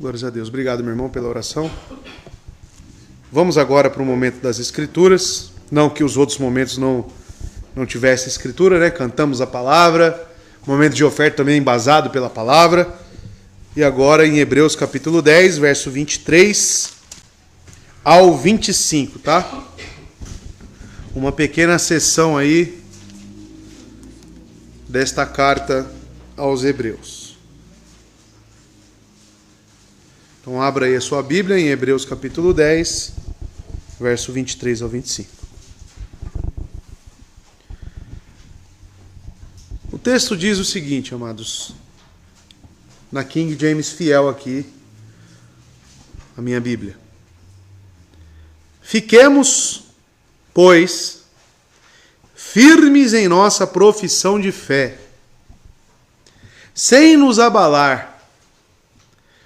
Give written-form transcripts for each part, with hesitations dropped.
Glórias a Deus. Obrigado, meu irmão, pela oração. Vamos agora para o momento das Escrituras. Não que os outros momentos não tivessem Escritura, né? Cantamos a palavra. Momento de oferta também embasado pela palavra. E agora em Hebreus capítulo 10, verso 23 ao 25, tá? Uma pequena sessão aí desta carta aos Hebreus. Então abra aí a sua Bíblia em Hebreus capítulo 10, verso 23 ao 25. O texto diz o seguinte, amados, na King James fiel aqui, a minha Bíblia. Fiquemos, pois, firmes em nossa profissão de fé, sem nos abalar,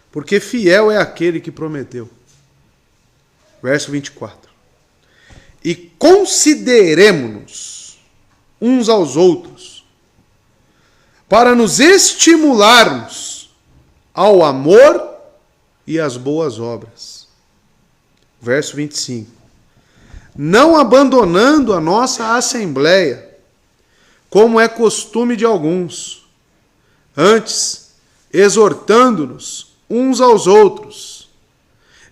porque fiel é aquele que prometeu. Verso 24. E consideremo-nos uns aos outros, para nos estimularmos ao amor e às boas obras. Verso 25. Não abandonando a nossa assembleia, como é costume de alguns, antes exortando-nos uns aos outros,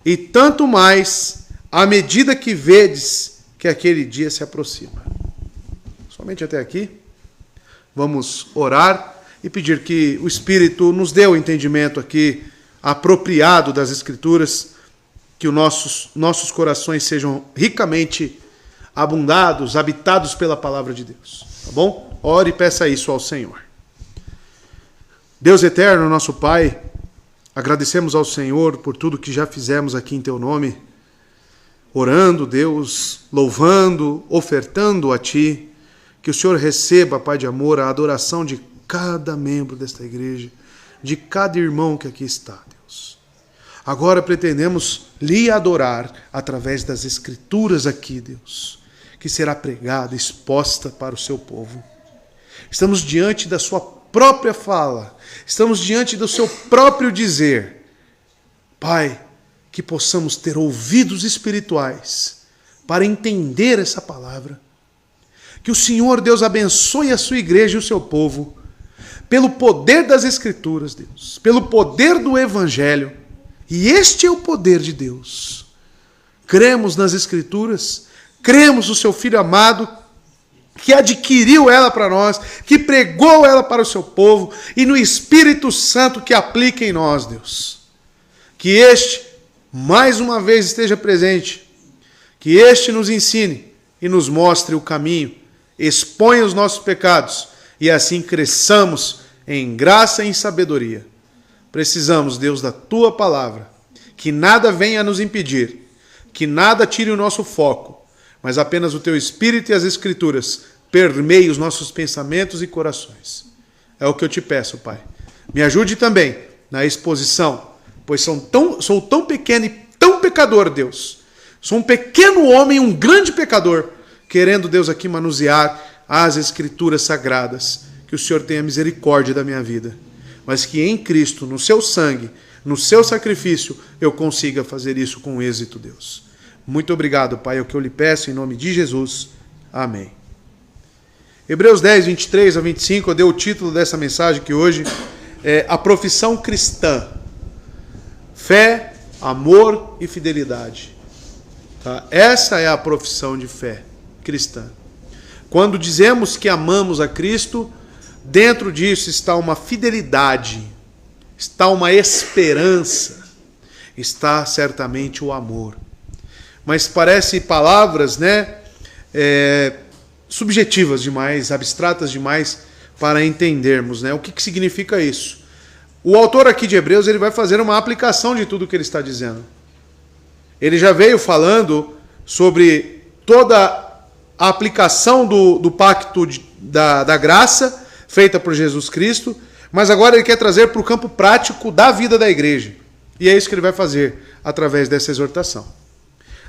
e tanto mais à medida que vedes que aquele dia se aproxima. Somente até aqui. Vamos orar e pedir que o Espírito nos dê o entendimento aqui apropriado das Escrituras, que os nossos corações sejam ricamente abundados, habitados pela palavra de Deus. Tá bom? Ore e peça isso ao Senhor. Deus eterno, nosso Pai, agradecemos ao Senhor por tudo que já fizemos aqui em Teu nome, orando, Deus, louvando, ofertando a Ti, que o Senhor receba, Pai de amor, a adoração de cada membro desta igreja, de cada irmão que aqui está, Deus. Agora pretendemos lhe adorar através das Escrituras aqui, Deus, que será pregada, exposta para o seu povo. Estamos diante da sua própria fala, estamos diante do seu próprio dizer. Pai, que possamos ter ouvidos espirituais para entender essa palavra. Que o Senhor, Deus, abençoe a sua igreja e o seu povo, pelo poder das Escrituras, Deus, pelo poder do Evangelho. E este é o poder de Deus. Cremos nas Escrituras, cremos no seu Filho amado, que adquiriu ela para nós, que pregou ela para o seu povo, e no Espírito Santo que aplica em nós, Deus. Que este, mais uma vez, esteja presente, que este nos ensine e nos mostre o caminho, exponha os nossos pecados, e assim cresçamos em graça e em sabedoria. Precisamos, Deus, da Tua palavra, que nada venha a nos impedir, que nada tire o nosso foco, mas apenas o Teu Espírito e as Escrituras permeiem os nossos pensamentos e corações. É o que eu te peço, Pai. Me ajude também na exposição, pois sou tão pequeno e tão pecador, Deus. Sou um pequeno homem, um grande pecador, querendo, Deus, aqui manusear as Escrituras sagradas. Que o Senhor tenha misericórdia da minha vida, mas que em Cristo, no seu sangue, no seu sacrifício, eu consiga fazer isso com êxito, Deus. Muito obrigado, Pai, é o que eu lhe peço em nome de Jesus. Amém. Hebreus 10, 23 a 25, eu dei o título dessa mensagem que hoje é a profissão cristã. Fé, amor e fidelidade. Tá? Essa é a profissão de fé cristã. Quando dizemos que amamos a Cristo, dentro disso está uma fidelidade, está uma esperança, está certamente o amor. Mas parece palavras, subjetivas demais, abstratas demais para entendermos, O que significa isso? O autor aqui de Hebreus ele vai fazer uma aplicação de tudo o que ele está dizendo. Ele já veio falando sobre toda a aplicação do pacto da graça feita por Jesus Cristo, mas agora ele quer trazer para o campo prático da vida da igreja. E é isso que ele vai fazer através dessa exortação.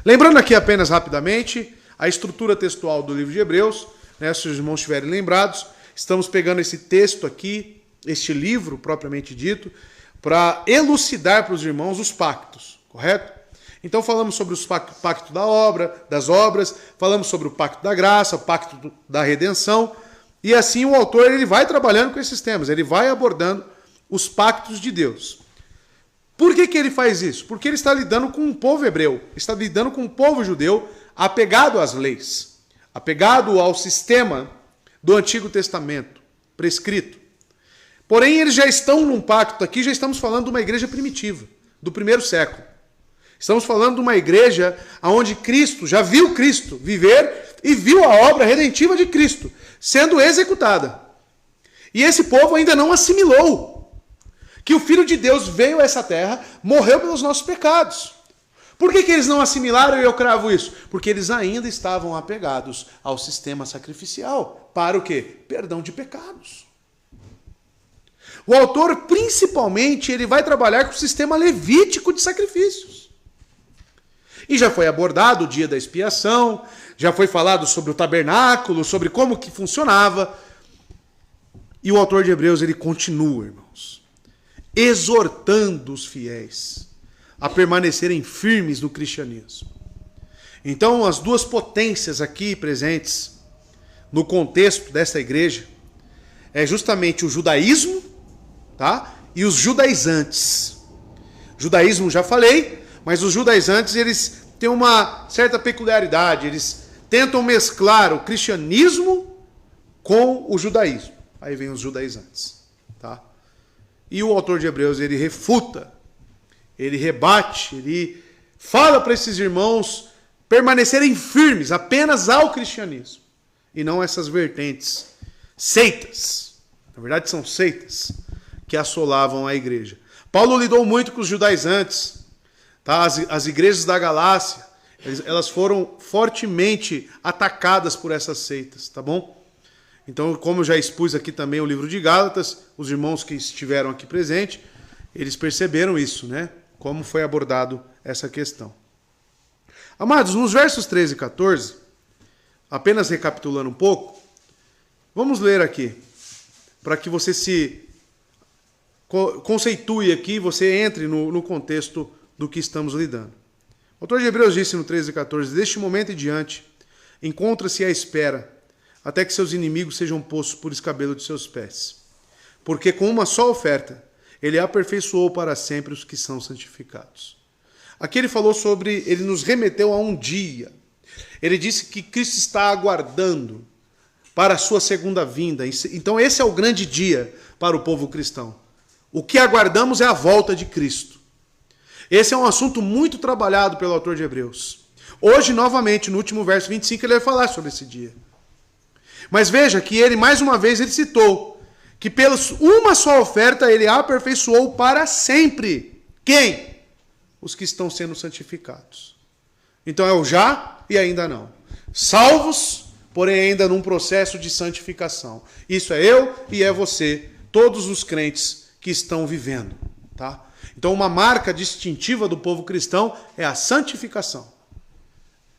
Lembrando aqui apenas rapidamente a estrutura textual do livro de Hebreus, se os irmãos estiverem lembrados, estamos pegando esse texto aqui, este livro propriamente dito, para elucidar para os irmãos os pactos, correto? Então falamos sobre o pacto das obras, falamos sobre o pacto da graça, o pacto da redenção, e assim o autor ele vai trabalhando com esses temas, ele vai abordando os pactos de Deus. Por que ele faz isso? Porque ele está lidando com um povo hebreu, está lidando com um povo judeu apegado às leis, apegado ao sistema do Antigo Testamento, prescrito. Porém, eles já estão num pacto aqui, já estamos falando de uma igreja primitiva, do primeiro século. Estamos falando de uma igreja onde Cristo, já viu Cristo viver e viu a obra redentiva de Cristo sendo executada. E esse povo ainda não assimilou que o Filho de Deus veio a essa terra, morreu pelos nossos pecados. Por que eles não assimilaram e eu cravo isso? Porque eles ainda estavam apegados ao sistema sacrificial. Para o quê? Perdão de pecados. O autor, principalmente, ele vai trabalhar com o sistema levítico de sacrifícios. E já foi abordado o dia da expiação, já foi falado sobre o tabernáculo, sobre como que funcionava. E o autor de Hebreus, ele continua, irmãos, exortando os fiéis a permanecerem firmes no cristianismo. Então, as duas potências aqui presentes no contexto dessa igreja é justamente o judaísmo, tá? E os judaizantes. Judaísmo já falei, mas os judaizantes eles têm uma certa peculiaridade, eles tentam mesclar o cristianismo com o judaísmo. Aí vem os judaizantes, tá? E o autor de Hebreus ele refuta, ele rebate, ele fala para esses irmãos permanecerem firmes apenas ao cristianismo e não essas vertentes, seitas. Na verdade são seitas que assolavam a igreja. Paulo lidou muito com os judaizantes, tá? As igrejas da Galácia, elas foram fortemente atacadas por essas seitas, tá bom? Então, como eu já expus aqui também o livro de Gálatas, os irmãos que estiveram aqui presentes, eles perceberam isso, né? Como foi abordado essa questão. Amados, nos versos 13 e 14, apenas recapitulando um pouco, vamos ler aqui, para que você se conceitue aqui, você entre no contexto do que estamos lidando. O autor de Hebreus disse no 13 e 14, deste momento em diante, encontra-se à espera, até que seus inimigos sejam postos por escabelo de seus pés. Porque com uma só oferta, ele aperfeiçoou para sempre os que são santificados. Aqui ele falou sobre, ele nos remeteu a um dia. Ele disse que Cristo está aguardando para a sua segunda vinda. Então esse é o grande dia para o povo cristão. O que aguardamos é a volta de Cristo. Esse é um assunto muito trabalhado pelo autor de Hebreus. Hoje, novamente, no último verso 25, ele vai falar sobre esse dia. Mas veja que ele, mais uma vez, ele citou que pelos uma só oferta ele aperfeiçoou para sempre. Quem? Os que estão sendo santificados. Então é o já e ainda não. Salvos, porém ainda num processo de santificação. Isso é eu e é você, todos os crentes que estão vivendo, tá? Então uma marca distintiva do povo cristão é a santificação.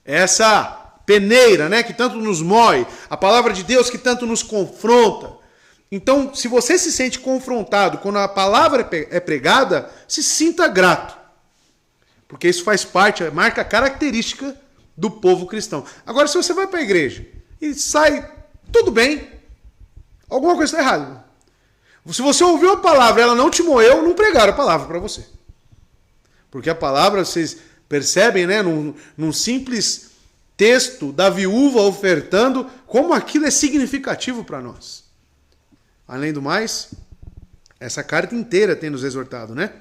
Essa peneira, né, que tanto nos mói, a palavra de Deus que tanto nos confronta. Então, se você se sente confrontado quando a palavra é pregada, se sinta grato. Porque isso faz parte, marca característica do povo cristão. Agora, se você vai para a igreja e sai tudo bem, alguma coisa está errada. Se você ouviu a palavra e ela não te moeu, não pregaram a palavra para você. Porque a palavra, vocês percebem, né, num simples texto da viúva ofertando, como aquilo é significativo para nós. Além do mais, essa carta inteira tem nos exortado, né?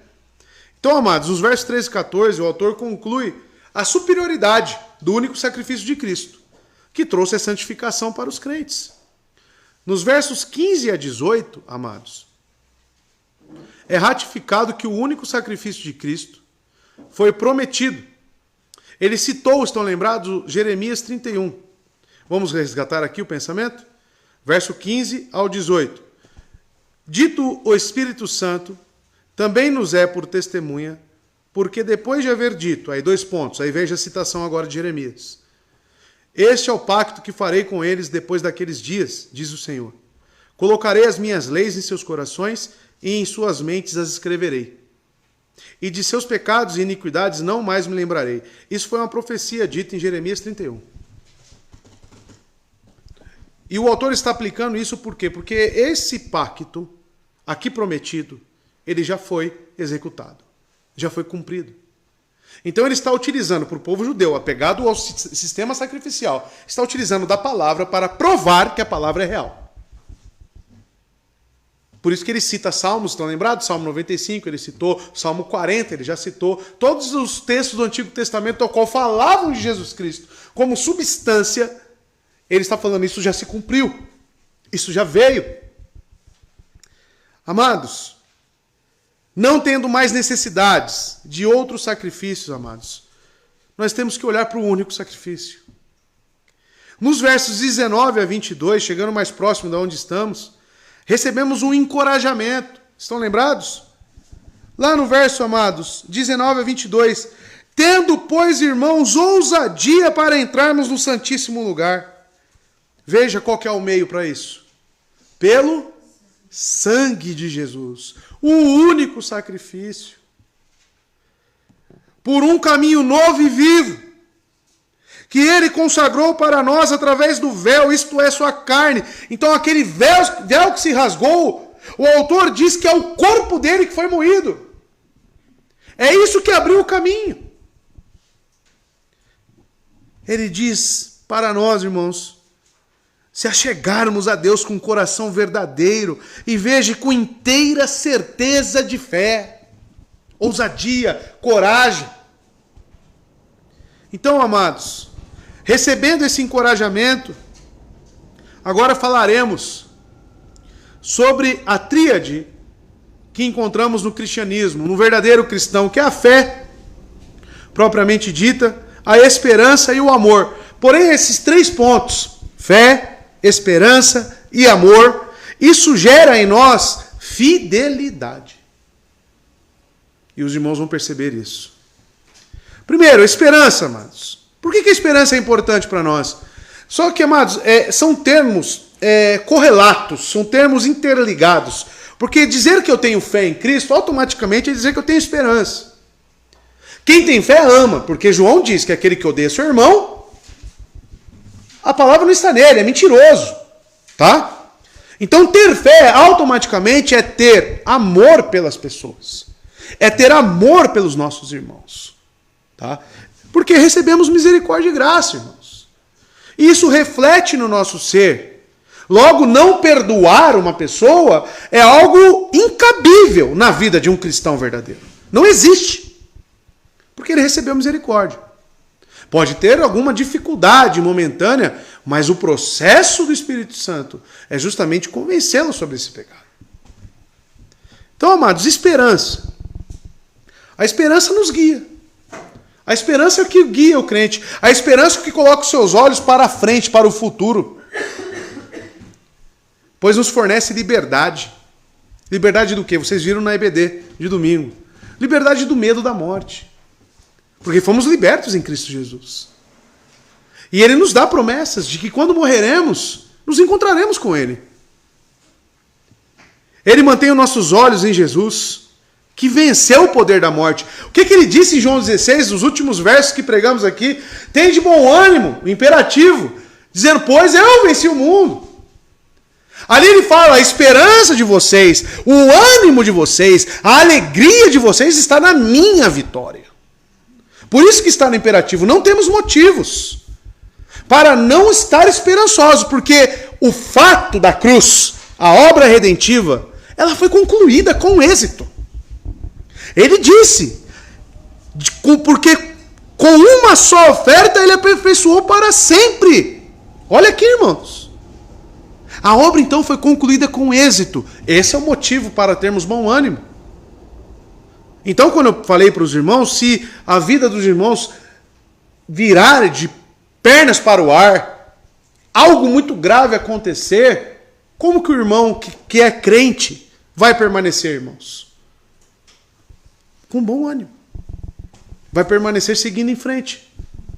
Então, amados, nos versos 13 e 14, o autor conclui a superioridade do único sacrifício de Cristo, que trouxe a santificação para os crentes. Nos versos 15 a 18, amados, é ratificado que o único sacrifício de Cristo foi prometido. Ele citou, estão lembrados, Jeremias 31. Vamos resgatar aqui o pensamento? Verso 15 ao 18. Dito o Espírito Santo, também nos é por testemunha, porque depois de haver dito, aí 2 pontos, aí veja a citação agora de Jeremias. Este é o pacto que farei com eles depois daqueles dias, diz o Senhor. Colocarei as minhas leis em seus corações e em suas mentes as escreverei. E de seus pecados e iniquidades não mais me lembrarei. Isso foi uma profecia dita em Jeremias 31. E o autor está aplicando isso por quê? Porque esse pacto, aqui prometido, ele já foi executado. Já foi cumprido. Então ele está utilizando para o povo judeu, apegado ao sistema sacrificial, está utilizando da palavra para provar que a palavra é real. Por isso que ele cita Salmos, estão lembrados? Salmo 95, ele citou, Salmo 40, ele já citou. Todos os textos do Antigo Testamento ao qual falavam de Jesus Cristo como substância, ele está falando, isso já se cumpriu. Isso já veio. Amados, não tendo mais necessidades de outros sacrifícios, amados, nós temos que olhar para o único sacrifício. Nos versos 19 a 22, chegando mais próximo de onde estamos, recebemos um encorajamento. Estão lembrados? Lá no verso, amados, 19 a 22. Tendo, pois, irmãos, ousadia para entrarmos no Santíssimo Lugar. Veja qual que é o meio para isso. Pelo sangue de Jesus. O único sacrifício. Por um caminho novo e vivo, que ele consagrou para nós através do véu, isto é, sua carne. Então aquele véu que se rasgou, o autor diz que é o corpo dele que foi moído. É isso que abriu o caminho. Ele diz para nós, irmãos, se achegarmos a Deus com um coração verdadeiro e veja com inteira certeza de fé, ousadia, coragem. Então, amados, recebendo esse encorajamento, agora falaremos sobre a tríade que encontramos no cristianismo, no verdadeiro cristão, que é a fé, propriamente dita, a esperança e o amor. Porém, esses três pontos, fé, esperança e amor, isso gera em nós fidelidade. E os irmãos vão perceber isso. Primeiro, esperança, amados. Por que a esperança é importante para nós? Só que, amados, são termos correlatos, são termos interligados. Porque dizer que eu tenho fé em Cristo, automaticamente é dizer que eu tenho esperança. Quem tem fé ama, porque João diz que aquele que odeia seu irmão, a palavra não está nele, é mentiroso. Tá? Então ter fé automaticamente é ter amor pelas pessoas. É ter amor pelos nossos irmãos. Tá? Porque recebemos misericórdia e graça, irmãos. E isso reflete no nosso ser. Logo, não perdoar uma pessoa é algo incabível na vida de um cristão verdadeiro. Não existe. Porque ele recebeu misericórdia. Pode ter alguma dificuldade momentânea, mas o processo do Espírito Santo é justamente convencê-lo sobre esse pecado. Então, amados, esperança. A esperança nos guia. A esperança é o que guia o crente. A esperança é o que coloca os seus olhos para a frente, para o futuro. Pois nos fornece liberdade. Liberdade do quê? Vocês viram na EBD de domingo. Liberdade do medo da morte. Porque fomos libertos em Cristo Jesus. E Ele nos dá promessas de que quando morreremos, nos encontraremos com Ele. Ele mantém os nossos olhos em Jesus, que venceu o poder da morte. O que ele disse em João 16, nos últimos versos que pregamos aqui? Tem de bom ânimo, o imperativo, dizendo, pois eu venci o mundo. Ali ele fala, a esperança de vocês, o ânimo de vocês, a alegria de vocês está na minha vitória. Por isso que está no imperativo, não temos motivos para não estar esperançosos, porque o fato da cruz, a obra redentiva, ela foi concluída com êxito. Ele disse, porque com uma só oferta ele aperfeiçoou para sempre. Olha aqui, irmãos. A obra então foi concluída com êxito. Esse é o motivo para termos bom ânimo. Então, quando eu falei para os irmãos, se a vida dos irmãos virar de pernas para o ar, algo muito grave acontecer, como que o irmão que é crente vai permanecer, irmãos? Com bom ânimo. Vai permanecer seguindo em frente.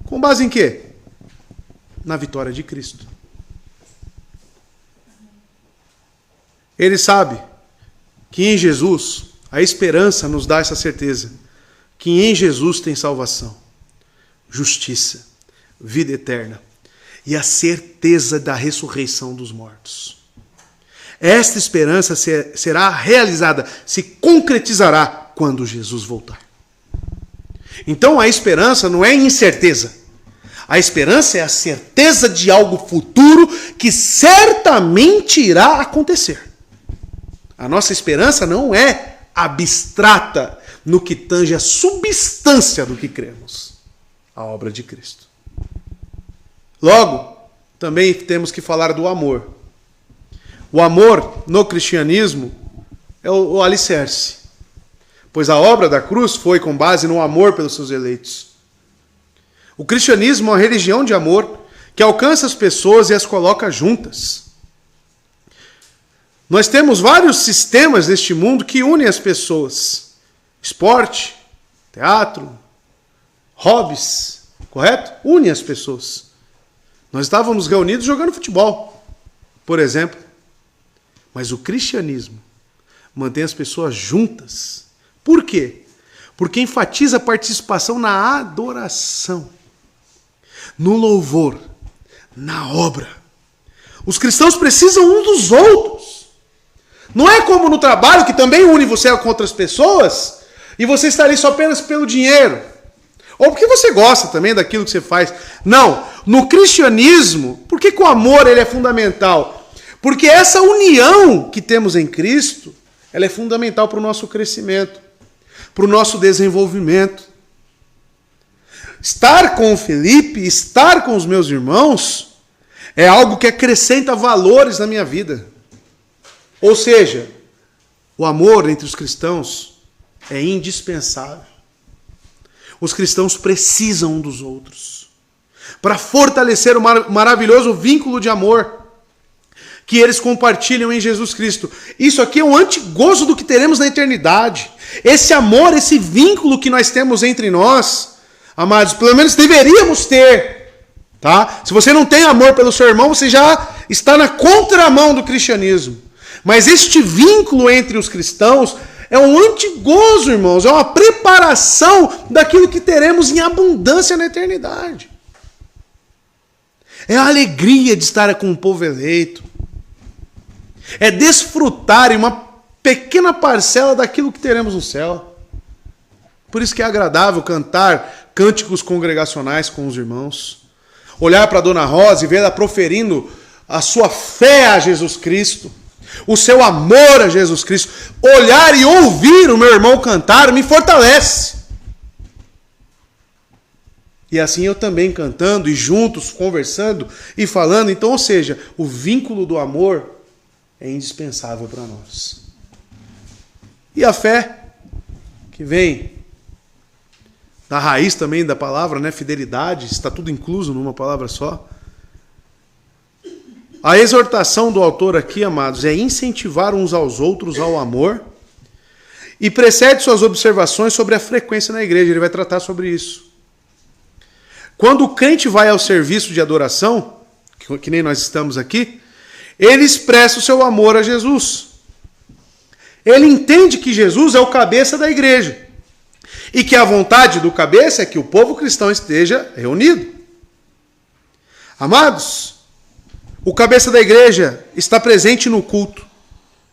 Com base em quê? Na vitória de Cristo. ele sabe que em Jesus, a esperança nos dá essa certeza, que em Jesus tem salvação, justiça, vida eterna e a certeza da ressurreição dos mortos. Esta esperança será realizada, se concretizará quando Jesus voltar. Então a esperança não é incerteza. A esperança é a certeza de algo futuro que certamente irá acontecer. A nossa esperança não é abstrata no que tange a substância do que cremos, a obra de Cristo. Logo, também temos que falar do amor. O amor no cristianismo é o alicerce, pois a obra da cruz foi com base no amor pelos seus eleitos. O cristianismo é uma religião de amor que alcança as pessoas e as coloca juntas. Nós temos vários sistemas neste mundo que unem as pessoas. Esporte, teatro, hobbies, correto? Unem as pessoas. Nós estávamos reunidos jogando futebol, por exemplo. Mas o cristianismo mantém as pessoas juntas. Por quê? Porque enfatiza a participação na adoração, no louvor, na obra. Os cristãos precisam uns dos outros. Não é como no trabalho, que também une você com outras pessoas, e você está ali só apenas pelo dinheiro. Ou porque você gosta também daquilo que você faz. Não. No cristianismo, por que o amor ele é fundamental? Porque essa união que temos em Cristo, ela é fundamental para o nosso crescimento, para o nosso desenvolvimento. Estar com o Felipe, estar com os meus irmãos, é algo que acrescenta valores na minha vida. Ou seja, o amor entre os cristãos é indispensável. Os cristãos precisam um dos outros para fortalecer o maravilhoso vínculo de amor que eles compartilham em Jesus Cristo. Isso aqui é um antegozo do que teremos na eternidade. Esse amor, esse vínculo que nós temos entre nós, amados, pelo menos deveríamos ter. Tá? Se você não tem amor pelo seu irmão, você já está na contramão do cristianismo. Mas este vínculo entre os cristãos é um antegozo, irmãos. É uma preparação daquilo que teremos em abundância na eternidade. É a alegria de estar com o povo eleito. É desfrutar em uma pequena parcela daquilo que teremos no céu. Por isso que é agradável cantar cânticos congregacionais com os irmãos. Olhar para a Dona Rosa e ver ela proferindo a sua fé a Jesus Cristo. O seu amor a Jesus Cristo. Olhar e ouvir o meu irmão cantar me fortalece. E assim eu também cantando e juntos conversando e falando. Então, ou seja, o vínculo do amor é indispensável para nós. E a fé, que vem da raiz também da palavra, né? Fidelidade, está tudo incluso numa palavra só. A exortação do autor aqui, amados, é incentivar uns aos outros ao amor e precede suas observações sobre a frequência na igreja. Ele vai tratar sobre isso. Quando o crente vai ao serviço de adoração, que nem nós estamos aqui, ele expressa o seu amor a Jesus. Ele entende que Jesus é o cabeça da igreja. E que a vontade do cabeça é que o povo cristão esteja reunido. Amados, o cabeça da igreja está presente no culto.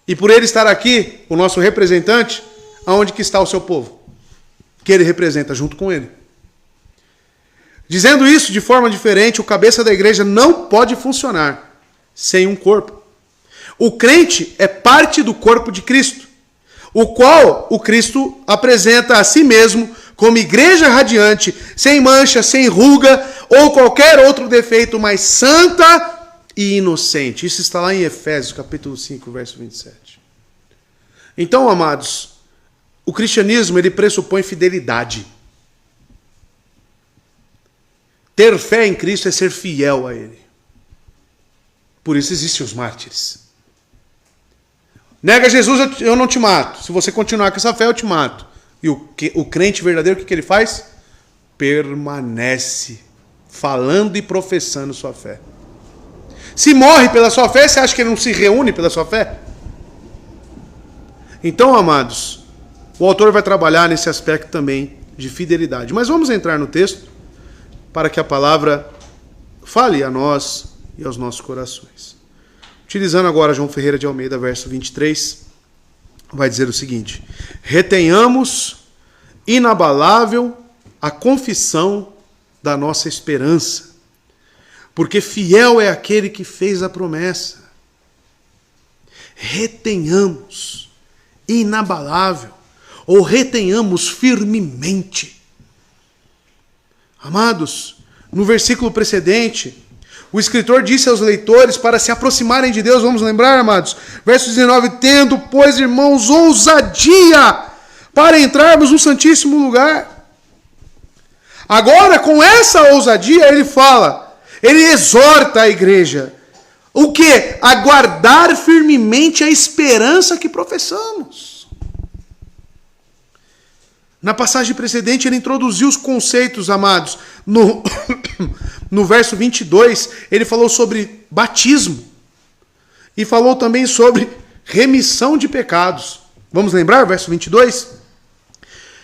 E por ele estar aqui, o nosso representante, aonde que está o seu povo? Que ele representa junto com ele. Dizendo isso de forma diferente, o cabeça da igreja não pode funcionar sem um corpo. O crente é parte do corpo de Cristo, o qual o Cristo apresenta a si mesmo como igreja radiante, sem mancha, sem ruga ou qualquer outro defeito, mas santa e inocente. Isso está lá em Efésios, capítulo 5, verso 27. Então, amados, o cristianismo ele pressupõe fidelidade. Ter fé em Cristo é ser fiel a Ele. Por isso existem os mártires. Nega Jesus, eu não te mato. Se você continuar com essa fé, eu te mato. E o crente verdadeiro, o que ele faz? Permanece falando e professando sua fé. Se morre pela sua fé, você acha que ele não se reúne pela sua fé? Então, amados, o autor vai trabalhar nesse aspecto também de fidelidade. Mas vamos entrar no texto para que a palavra fale a nós e aos nossos corações. Utilizando agora João Ferreira de Almeida, verso 23, vai dizer o seguinte: retenhamos inabalável a confissão da nossa esperança, porque fiel é aquele que fez a promessa. Retenhamos inabalável, ou retenhamos firmemente. Amados, no versículo precedente, o escritor disse aos leitores para se aproximarem de Deus, vamos lembrar, amados? Verso 19, tendo, pois, irmãos, ousadia para entrarmos no Santíssimo Lugar. Agora, com essa ousadia, ele fala, ele exorta a igreja. O quê? Aguardar firmemente a esperança que professamos. Na passagem precedente, ele introduziu os conceitos, amados. No verso 22, ele falou sobre batismo. E falou também sobre remissão de pecados. Vamos lembrar, verso 22?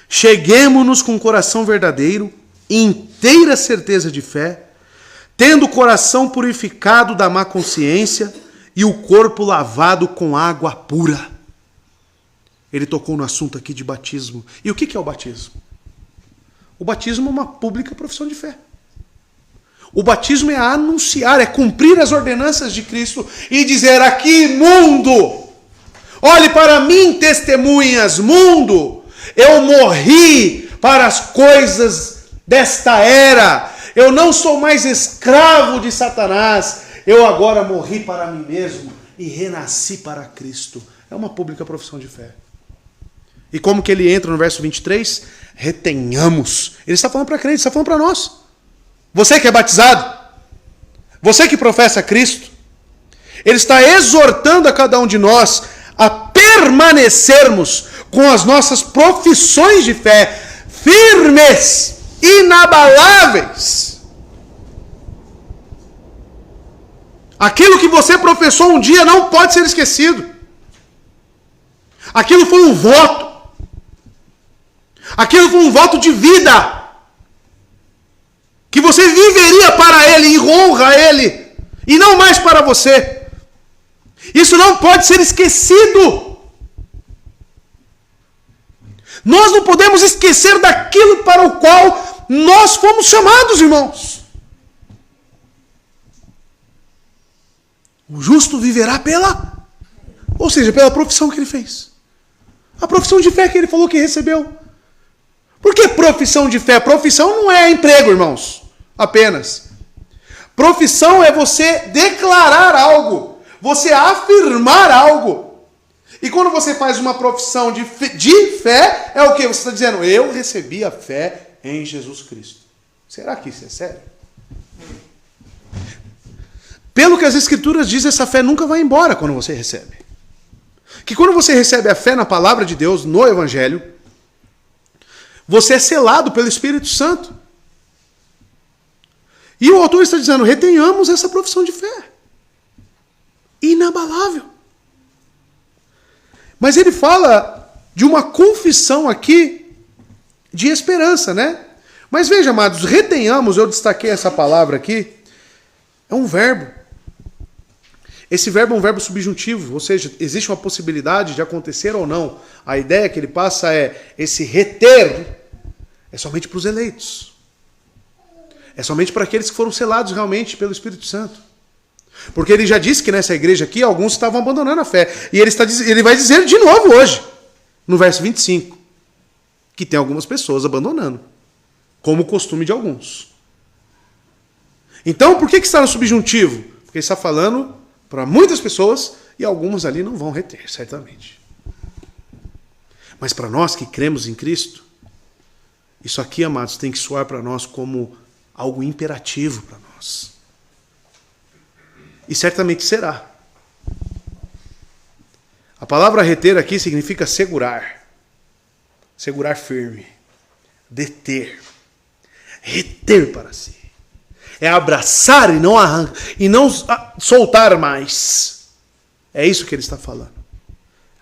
Cheguemo-nos com o coração verdadeiro, inteira certeza de fé, tendo o coração purificado da má consciência e o corpo lavado com água pura. Ele tocou no assunto aqui de batismo. E o que é o batismo? O batismo é uma pública profissão de fé. O batismo é anunciar, é cumprir as ordenanças de Cristo e dizer: aqui, mundo, olhe para mim, testemunhas, mundo, eu morri para as coisas desta era. Eu não sou mais escravo de Satanás. Eu agora morri para mim mesmo e renasci para Cristo. É uma pública profissão de fé. E como que ele entra no verso 23? Retenhamos. Ele está falando para crentes, está falando para nós. Você que é batizado, você que professa Cristo, ele está exortando a cada um de nós a permanecermos com as nossas profissões de fé firmes, inabaláveis. Aquilo que você professou um dia não pode ser esquecido. Aquilo foi um voto. Aquilo foi um voto de vida. Que você viveria para Ele, em honra a Ele, e não mais para você. Isso não pode ser esquecido. Nós não podemos esquecer daquilo para o qual nós fomos chamados, irmãos. O justo viverá ou seja, pela profissão que ele fez. A profissão de fé que ele falou que recebeu. Por que profissão de fé? Profissão não é emprego, irmãos. Apenas. Profissão é você declarar algo. Você afirmar algo. E quando você faz uma profissão de fé, é o que? Você está dizendo: eu recebi a fé em Jesus Cristo. Será que isso é sério? Pelo que as Escrituras dizem, essa fé nunca vai embora quando você recebe. Que quando você recebe a fé na palavra de Deus, no Evangelho, você é selado pelo Espírito Santo. E o autor está dizendo: retenhamos essa profissão de fé. Inabalável. Mas ele fala de uma confissão aqui de esperança, né? Mas veja, amados, retenhamos, eu destaquei essa palavra aqui, é um verbo. Esse verbo é um verbo subjuntivo, ou seja, existe uma possibilidade de acontecer ou não. A ideia que ele passa é, esse reter é somente para os eleitos. É somente para aqueles que foram selados realmente pelo Espírito Santo. Porque ele já disse que nessa igreja aqui, alguns estavam abandonando a fé. E ele vai dizer de novo hoje, no verso 25, que tem algumas pessoas abandonando, como o costume de alguns. Então, por que está no subjuntivo? Porque ele está falando para muitas pessoas e algumas ali não vão reter, certamente. Mas para nós que cremos em Cristo, isso aqui, amados, tem que soar para nós como algo imperativo para nós. E certamente será. A palavra reter aqui significa segurar. Segurar firme. Deter. Reter para si. É abraçar e não soltar mais. É isso que ele está falando.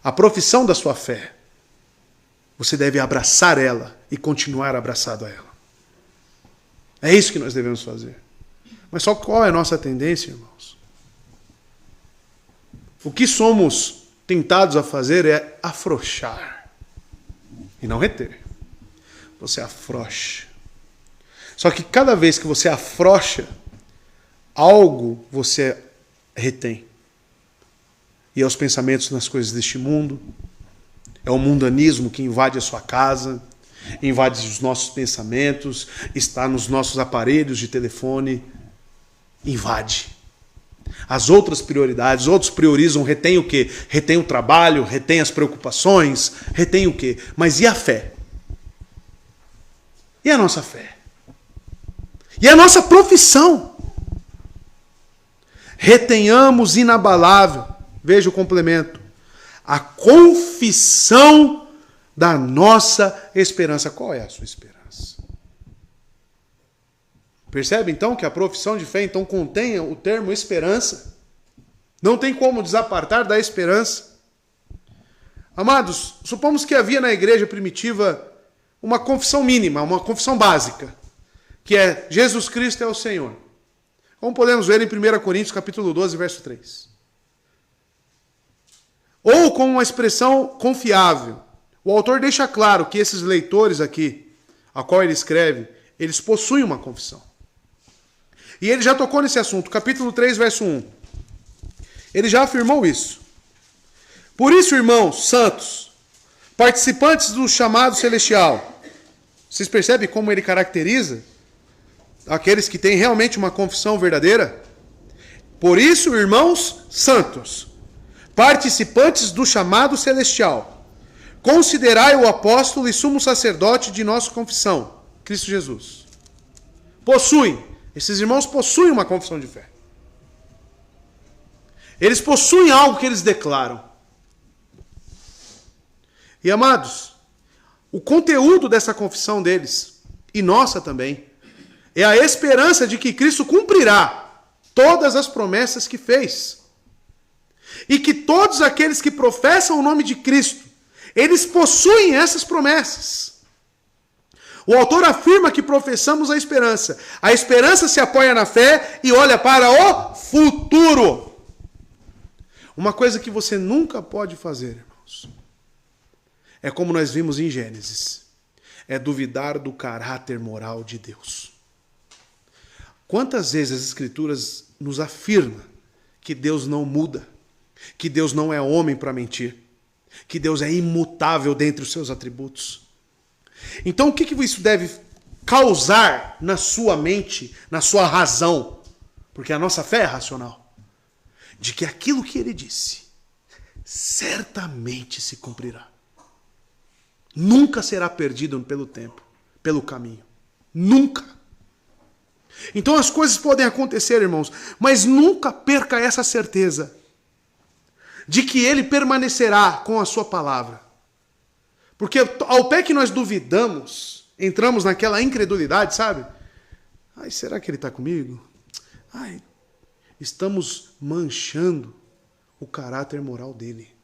a profissão da sua fé, você deve abraçar ela e continuar abraçado a ela. É isso que nós devemos fazer. Mas só qual é a nossa tendência, irmãos? O que somos tentados a fazer é afrouxar e não reter. Você afrouxa. Só que cada vez que você afrouxa, algo você retém. E é os pensamentos nas coisas deste mundo, é o mundanismo que invade a sua casa, invade os nossos pensamentos, está nos nossos aparelhos de telefone, invade. As outras prioridades, outros priorizam, retém o quê? Retém o trabalho, retém as preocupações, retém o quê? Mas e a fé? E a nossa fé? E a nossa profissão? Retenhamos inabalável, veja o complemento, a confissão da nossa esperança. Qual é a sua esperança? Percebe então que a profissão de fé então contém o termo esperança? Não tem como desapartar da esperança. Amados, supomos que havia na igreja primitiva uma confissão mínima, uma confissão básica, que é Jesus Cristo é o Senhor. Como podemos ver em 1 Coríntios capítulo 12, verso 3. Ou com uma expressão confiável. O autor deixa claro que esses leitores aqui, a qual ele escreve, eles possuem uma confissão. E ele já tocou nesse assunto, capítulo 3, verso 1. Ele já afirmou isso. Por isso, irmãos santos, participantes do chamado celestial, vocês percebem como ele caracteriza aqueles que têm realmente uma confissão verdadeira? Por isso, irmãos santos, participantes do chamado celestial, considerai o apóstolo e sumo sacerdote de nossa confissão, Cristo Jesus. Esses irmãos possuem uma confissão de fé. Eles possuem algo que eles declaram. E amados, o conteúdo dessa confissão deles, e nossa também, é a esperança de que Cristo cumprirá todas as promessas que fez. E que todos aqueles que professam o nome de Cristo, eles possuem essas promessas. O autor afirma que professamos a esperança. A esperança se apoia na fé e olha para o futuro. Uma coisa que você nunca pode fazer, irmãos, é como nós vimos em Gênesis, é duvidar do caráter moral de Deus. Quantas vezes as Escrituras nos afirmam que Deus não muda, que Deus não é homem para mentir, que Deus é imutável dentre os seus atributos. Então o que isso deve causar na sua mente, na sua razão? Porque a nossa fé é racional. De que aquilo que ele disse certamente se cumprirá. Nunca será perdido pelo tempo, pelo caminho. Nunca. Então as coisas podem acontecer, irmãos, mas nunca perca essa certeza de que ele permanecerá com a sua palavra. Porque ao pé que nós duvidamos, entramos naquela incredulidade, sabe? Ai, será que ele está comigo? Ai, estamos manchando o caráter moral dele.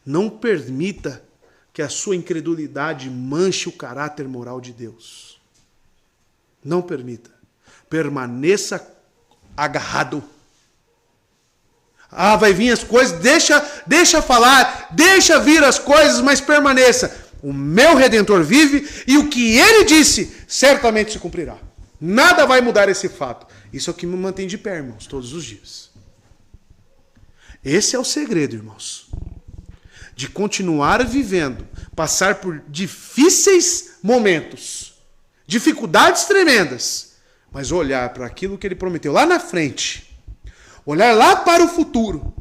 Não permita que a sua incredulidade manche o caráter moral de Deus. Não permita. Permaneça agarrado. Ah, vai vir as coisas, deixa falar, deixa vir as coisas, mas permaneça. O meu Redentor vive e o que ele disse certamente se cumprirá. Nada vai mudar esse fato. Isso é o que me mantém de pé, irmãos, todos os dias. Esse é o segredo, irmãos. De continuar vivendo, passar por difíceis momentos, dificuldades tremendas, mas olhar para aquilo que ele prometeu lá na frente, olhar lá para o futuro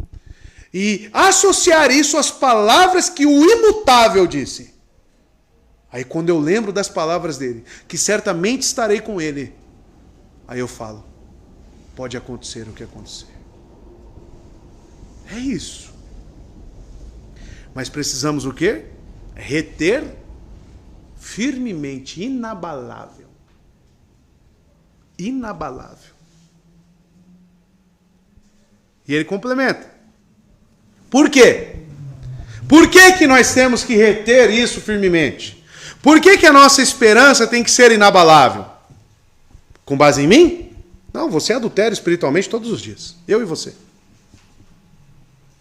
e associar isso às palavras que o imutável disse. Aí quando eu lembro das palavras dele, que certamente estarei com ele, aí eu falo, pode acontecer o que acontecer. É isso. Mas precisamos o quê? Reter firmemente, inabalável. Inabalável. E ele complementa. Por quê? Por que que nós temos que reter isso firmemente? Por que que a nossa esperança tem que ser inabalável? Com base em mim? Não, você adultera espiritualmente todos os dias. Eu e você.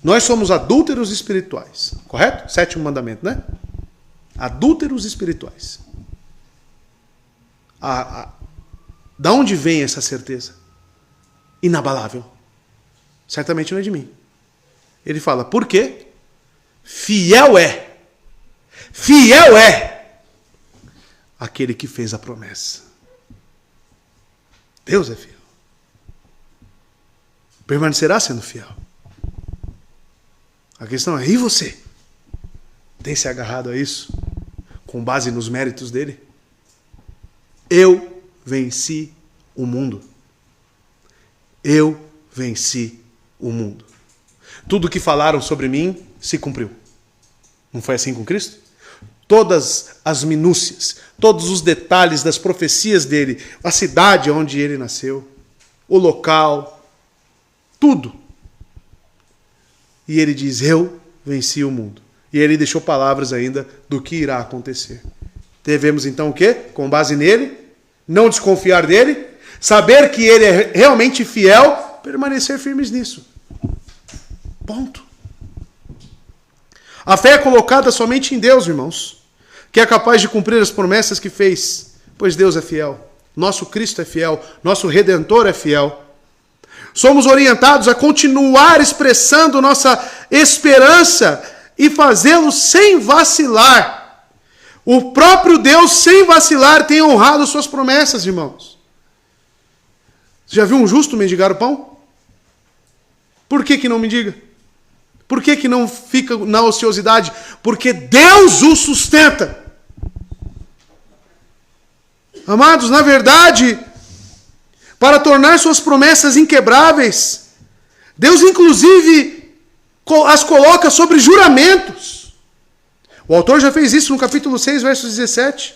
Nós somos adúlteros espirituais. Correto? 7º mandamento, né? Adúlteros espirituais. Da onde vem essa certeza? Inabalável. Certamente não é de mim. Ele fala, por quê? Fiel é aquele que fez a promessa. Deus é fiel. Permanecerá sendo fiel. A questão é, e você? Tem se agarrado a isso? Com base nos méritos dele? Eu venci o mundo. Eu venci o mundo. Tudo que falaram sobre mim se cumpriu. Não foi assim com Cristo? Todas as minúcias, todos os detalhes das profecias dele, a cidade onde ele nasceu, o local, tudo. E ele diz, eu venci o mundo. E ele deixou palavras ainda do que irá acontecer. Devemos então o quê? Com base nele, não desconfiar dele, saber que ele é realmente fiel, permanecer firmes nisso. Ponto. A fé é colocada somente em Deus, irmãos, que é capaz de cumprir as promessas que fez, pois Deus é fiel. Nosso Cristo é fiel, nosso Redentor é fiel. Somos orientados a continuar expressando nossa esperança e fazê-lo sem vacilar. O próprio Deus, sem vacilar, tem honrado suas promessas, irmãos. Você já viu um justo mendigar o pão? Por que não mendiga? Por que não fica na ociosidade? Porque Deus o sustenta. Amados, na verdade, para tornar suas promessas inquebráveis, Deus inclusive as coloca sobre juramentos. O autor já fez isso no capítulo 6, verso 17.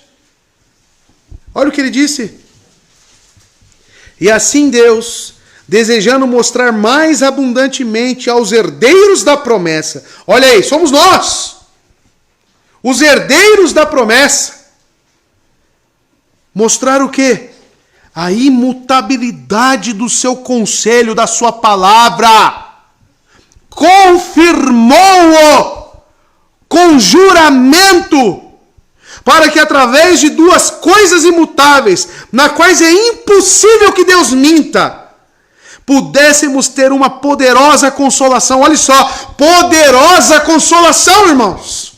Olha o que ele disse. E assim Deus, desejando mostrar mais abundantemente aos herdeiros da promessa. Olha aí, somos nós, os herdeiros da promessa. Mostrar o quê? A imutabilidade do seu conselho, da sua palavra. Confirmou-o com juramento, para que através de duas coisas imutáveis, na quais é impossível que Deus minta, pudéssemos ter uma poderosa consolação. Olha só, poderosa consolação, irmãos.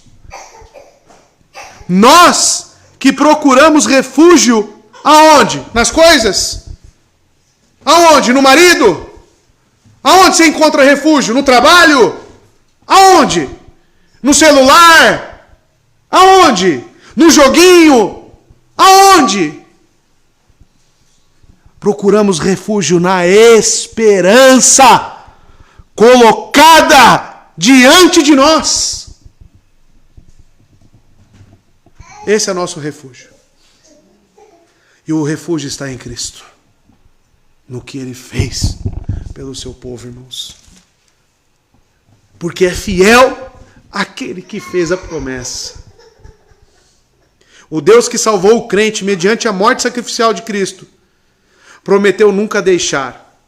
Nós que procuramos refúgio aonde? Nas coisas? Aonde? No marido? Aonde você encontra refúgio? No trabalho? Aonde? No celular? Aonde? No joguinho? Aonde? Procuramos refúgio na esperança colocada diante de nós. Esse é nosso refúgio. E o refúgio está em Cristo, no que Ele fez pelo seu povo, irmãos. Porque é fiel aquele que fez a promessa. O Deus que salvou o crente mediante a morte sacrificial de Cristo, prometeu nunca deixar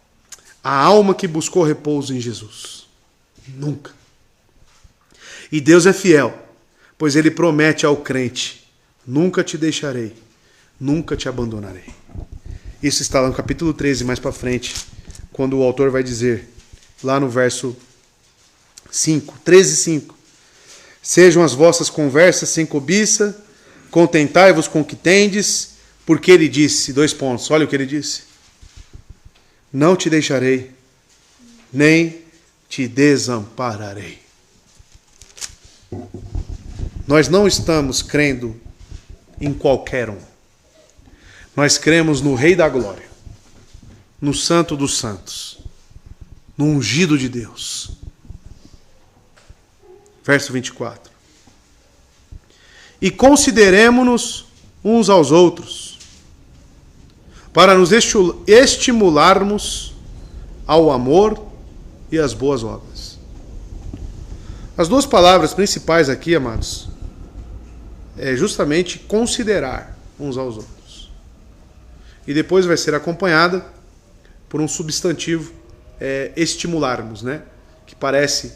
a alma que buscou repouso em Jesus. Nunca. E Deus é fiel, pois Ele promete ao crente, nunca te deixarei, nunca te abandonarei. Isso está lá no capítulo 13, mais para frente, quando o autor vai dizer, lá no verso 5, 13:5, sejam as vossas conversas sem cobiça, contentai-vos com o que tendes, porque ele disse, 2 pontos, olha o que ele disse, não te deixarei, nem te desampararei. Nós não estamos crendo em qualquer um. Nós cremos no Rei da Glória, no Santo dos Santos, no ungido de Deus. Verso 24. E consideremo-nos uns aos outros, para nos estimularmos ao amor e às boas obras. As duas palavras principais aqui, amados, é justamente considerar uns aos outros. E depois vai ser acompanhada por um substantivo, estimularmos, né? Que parece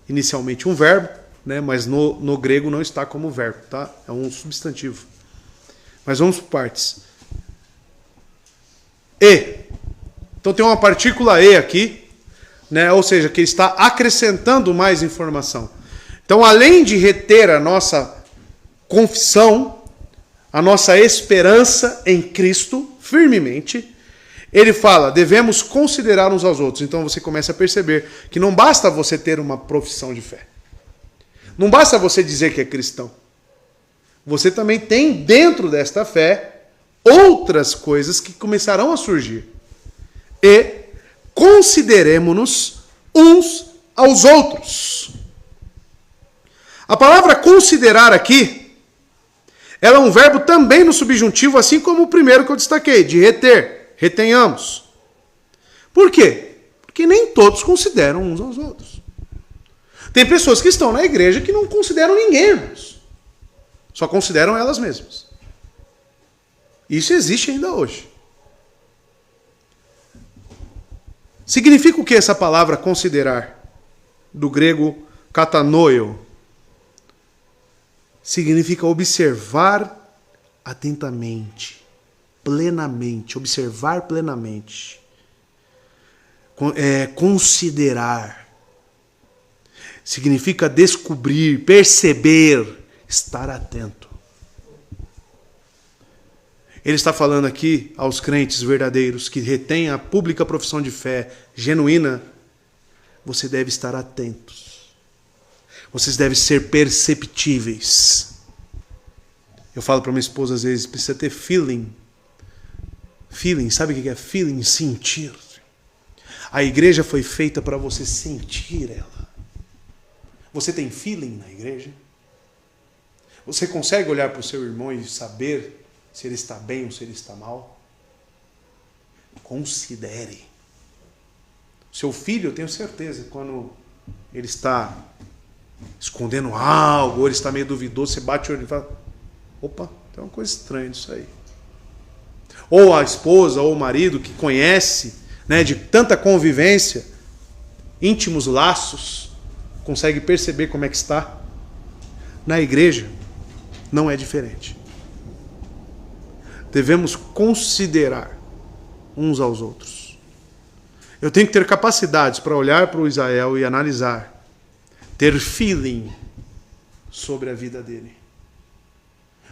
inicialmente um verbo, né? Mas no grego não está como verbo, tá? É um substantivo. Mas vamos por partes. E. Então tem uma partícula E aqui, né? Ou seja, que ele está acrescentando mais informação. Então, além de reter a nossa confissão, a nossa esperança em Cristo, firmemente, ele fala, devemos considerar uns aos outros. Então você começa a perceber que não basta você ter uma profissão de fé. Não basta você dizer que é cristão. Você também tem dentro desta fé outras coisas que começarão a surgir. E consideremo-nos uns aos outros. A palavra considerar aqui, ela é um verbo também no subjuntivo, assim como o primeiro que eu destaquei, de reter. Retenhamos. Por quê? Porque nem todos consideram uns aos outros. Tem pessoas que estão na igreja que não consideram ninguém, irmãos. Só consideram elas mesmas. Isso existe ainda hoje. Significa o que essa palavra considerar? Do grego katanoio. Significa observar atentamente, plenamente, observar plenamente. Considerar. Significa descobrir, perceber, estar atento. Ele está falando aqui aos crentes verdadeiros que retêm a pública profissão de fé genuína. Você deve estar atentos. Vocês devem ser perceptíveis. Eu falo para minha esposa às vezes, precisa ter feeling. Feeling, sabe o que é feeling? Sentir. A igreja foi feita para você sentir ela. Você tem feeling na igreja? Você consegue olhar para o seu irmão e saber se ele está bem ou se ele está mal? Considere. Seu filho, eu tenho certeza, quando ele está escondendo algo, ou ele está meio duvidoso, você bate o olho e fala, opa, tem uma coisa estranha nisso aí. Ou a esposa, ou o marido que conhece, né, de tanta convivência, íntimos laços, consegue perceber como é que está. Na igreja, não é diferente. Devemos considerar uns aos outros. Eu tenho que ter capacidades para olhar para o Israel e analisar, ter feeling sobre a vida dele.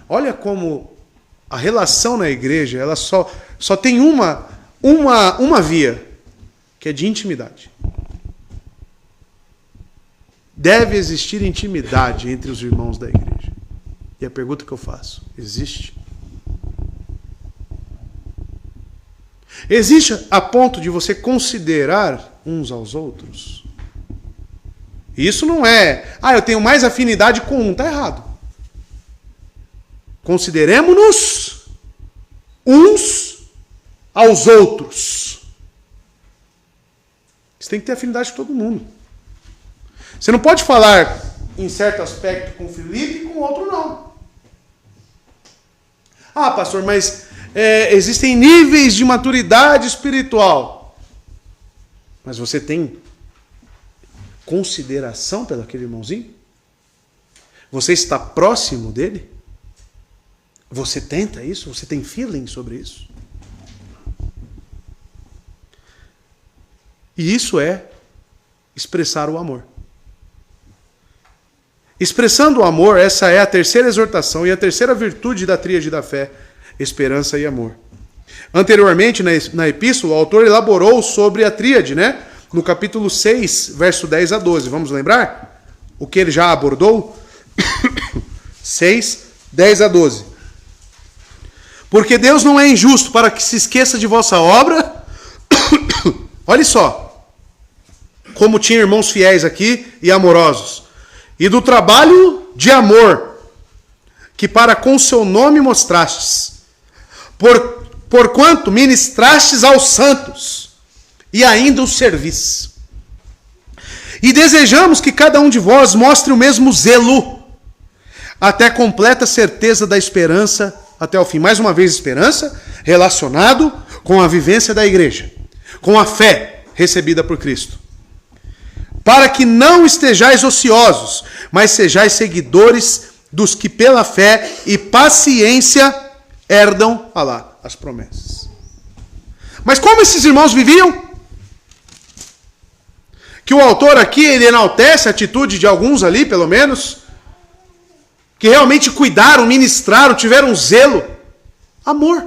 Olha como a relação na igreja, ela só tem uma via, que é de intimidade. Deve existir intimidade entre os irmãos da igreja. E a pergunta que eu faço, existe? Existe a ponto de você considerar uns aos outros? Isso não é, eu tenho mais afinidade com um, está errado. Consideremos-nos uns aos outros. Você tem que ter afinidade com todo mundo. Você não pode falar em certo aspecto com Felipe e com outro não. Pastor, mas existem níveis de maturidade espiritual. Mas você tem consideração pelo aquele irmãozinho? Você está próximo dele? Você tenta isso? Você tem feeling sobre isso? E isso é expressar o amor. Expressando o amor, essa é a terceira exortação e a terceira virtude da tríade da fé, esperança e amor. Anteriormente, na epístola, o autor elaborou sobre a tríade, né? No capítulo 6, verso 10 a 12. Vamos lembrar? O que ele já abordou? 6, 10 a 12. Porque Deus não é injusto para que se esqueça de vossa obra. Olha só. Como tinha irmãos fiéis aqui e amorosos. E do trabalho de amor, que para com seu nome mostrastes, porquanto ministrastes aos santos, e ainda os servis. E desejamos que cada um de vós mostre o mesmo zelo, até a completa certeza da esperança até o fim. Mais uma vez, esperança relacionado com a vivência da igreja, com a fé recebida por Cristo. Para que não estejais ociosos, mas sejais seguidores dos que pela fé e paciência herdam, as promessas. Mas como esses irmãos viviam? Que o autor aqui, ele enaltece a atitude de alguns ali, pelo menos, que realmente cuidaram, ministraram, tiveram zelo. Amor.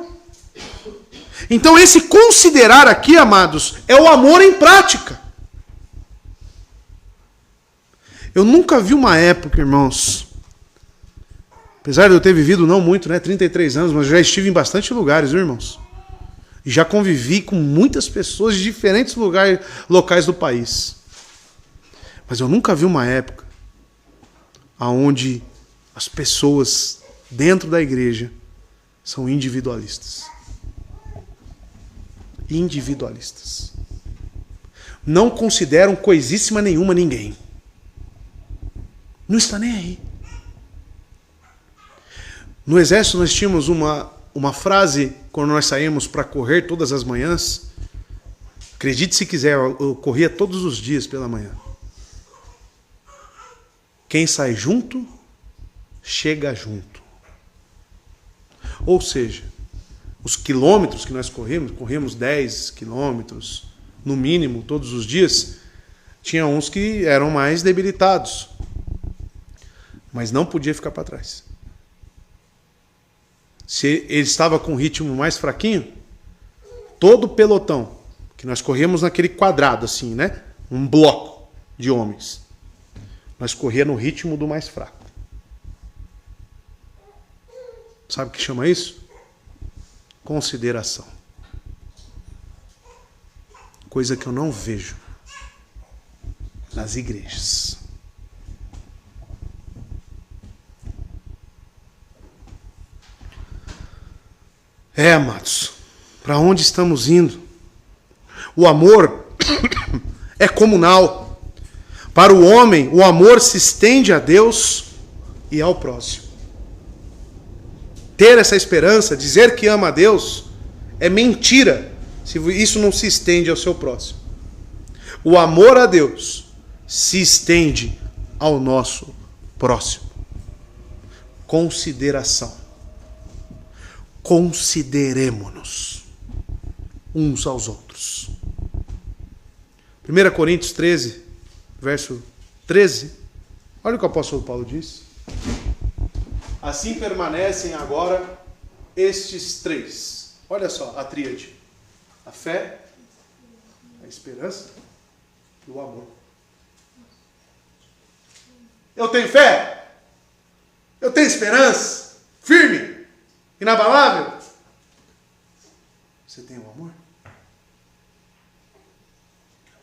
Então esse considerar aqui, amados, é o amor em prática. Eu nunca vi uma época, irmãos, apesar de eu ter vivido não muito, 33 anos, mas já estive em bastante lugares, viu, irmãos? E já convivi com muitas pessoas de diferentes locais do país. Mas eu nunca vi uma época onde as pessoas dentro da igreja são individualistas. Individualistas. Não consideram coisíssima nenhuma ninguém. Não está nem aí. No exército nós tínhamos uma frase quando nós saímos para correr todas as manhãs. Acredite se quiser, eu corria todos os dias pela manhã. Quem sai junto, chega junto. Ou seja, os quilômetros que nós corremos 10 quilômetros, no mínimo, todos os dias, tinha uns que eram mais debilitados. Mas não podia ficar para trás. Se ele estava com um ritmo mais fraquinho, todo o pelotão, que nós corríamos naquele quadrado assim, um bloco de homens, nós corria no ritmo do mais fraco. Sabe o que chama isso? Consideração. Coisa que eu não vejo nas igrejas. Amados, para onde estamos indo? O amor é comunal. Para o homem, o amor se estende a Deus e ao próximo. Ter essa esperança, dizer que ama a Deus, é mentira se isso não se estende ao seu próximo. O amor a Deus se estende ao nosso próximo. Consideração. Consideremo-nos uns aos outros. 1 Coríntios 13, verso 13. Olha o que o apóstolo Paulo diz. Assim permanecem agora estes três. Olha só a tríade. A fé, a esperança e o amor. Eu tenho fé? Eu tenho esperança? Firme? Inabalável? Você tem o amor?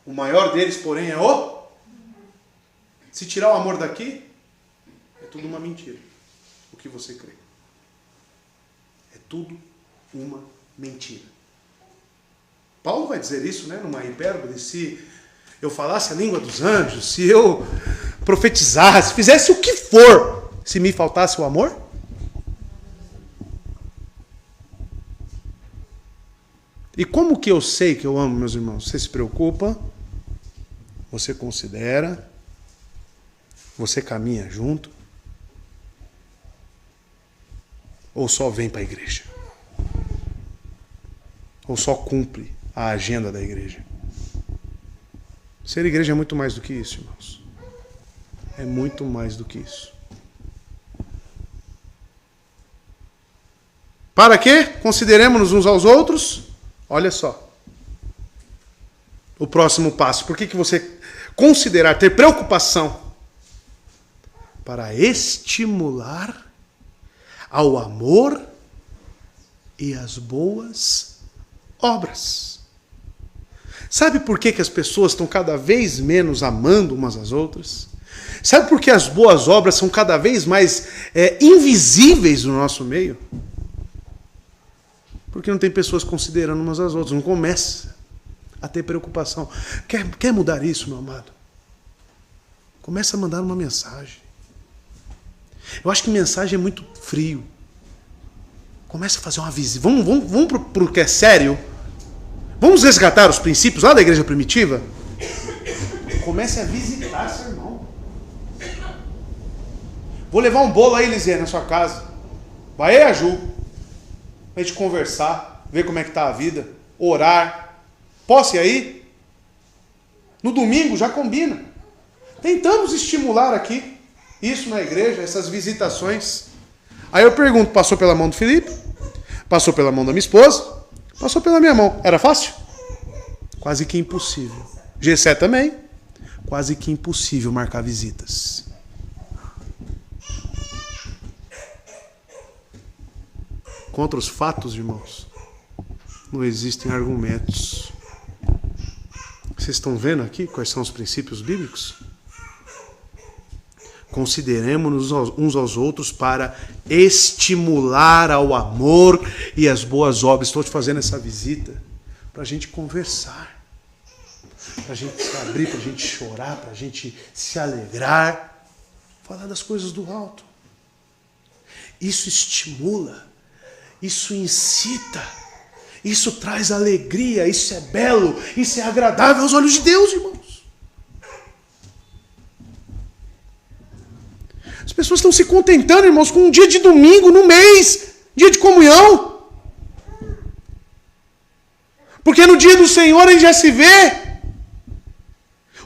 O maior deles, porém, é o... Se tirar o amor daqui, é tudo uma mentira. O que você crê. É tudo uma mentira. Paulo vai dizer isso, numa hipérbole, se eu falasse a língua dos anjos, se eu profetizasse, fizesse o que for, se me faltasse o amor? E como que eu sei que eu amo, meus irmãos? Você se preocupa, você considera, você caminha junto, ou só vem para a igreja? Ou só cumpre a agenda da igreja? Ser igreja é muito mais do que isso, irmãos. É muito mais do que isso. Para quê? Consideremos-nos uns aos outros. Olha só. O próximo passo. Por que você considerar, ter preocupação? Para estimular ao amor e às boas obras. Sabe por que as pessoas estão cada vez menos amando umas às outras? Sabe por que as boas obras são cada vez mais invisíveis no nosso meio? Porque não tem pessoas considerando umas às outras. Não começa a ter preocupação. Quer mudar isso, meu amado? Começa a mandar uma mensagem. Eu acho que mensagem é muito frio. Começa a fazer uma visita. Vamos pro que é sério? Vamos resgatar os princípios lá da igreja primitiva? Comece a visitar seu irmão. Vou levar um bolo aí, Elisê, na sua casa. Vai aí, a Ju. Pra gente conversar, ver como é que tá a vida, orar. Posso ir aí? No domingo já combina. Tentamos estimular aqui isso na igreja, essas visitações. Aí eu pergunto, passou pela mão do Felipe? Passou pela mão da minha esposa? Passou pela minha mão. Era fácil? Quase que impossível. Gessé também. Quase que impossível marcar visitas. Contra os fatos, irmãos, não existem argumentos. Vocês estão vendo aqui quais são os princípios bíblicos? Consideremos-nos uns aos outros para estimular ao amor e às boas obras. Estou te fazendo essa visita para a gente conversar, para a gente se abrir, para a gente chorar, para a gente se alegrar, falar das coisas do alto. Isso estimula, isso incita, isso traz alegria, isso é belo, isso é agradável aos olhos de Deus, irmãos. As pessoas estão se contentando, irmãos, com um dia de domingo no mês, dia de comunhão. Porque no dia do Senhor a gente já se vê.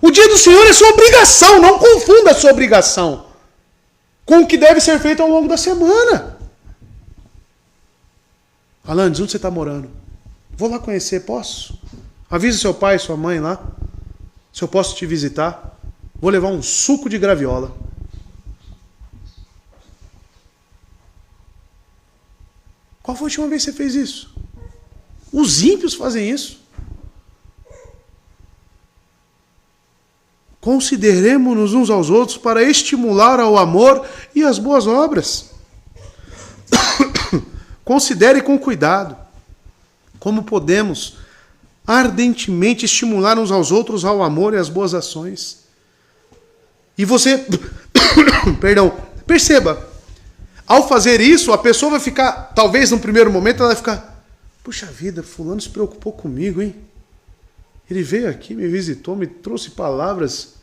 O dia do Senhor é sua obrigação, não confunda a sua obrigação com o que deve ser feito ao longo da semana. Alan, diz onde você está morando? Vou lá conhecer, posso? Avisa seu pai e sua mãe lá, se eu posso te visitar. Vou levar um suco de graviola. Qual foi a última vez que você fez isso? Os ímpios fazem isso. Consideremos-nos uns aos outros para estimular ao amor e às boas obras. Considere com cuidado como podemos ardentemente estimular uns aos outros ao amor e às boas ações. E você, perceba, ao fazer isso, a pessoa vai ficar, talvez no primeiro momento, ela vai ficar, puxa vida, fulano se preocupou comigo, hein? Ele veio aqui, me visitou, me trouxe palavras,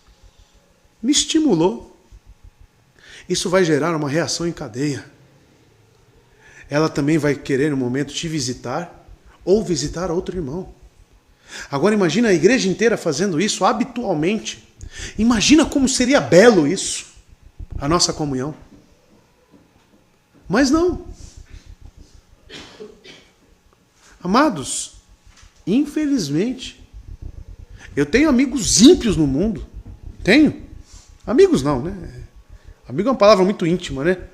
me estimulou. Isso vai gerar uma reação em cadeia. Ela também vai querer, no momento, te visitar ou visitar outro irmão. Agora imagina a igreja inteira fazendo isso habitualmente. Imagina como seria belo isso, a nossa comunhão. Mas não. Amados, infelizmente, eu tenho amigos ímpios no mundo. Tenho. Amigos não, né? Amigo é uma palavra muito íntima, né?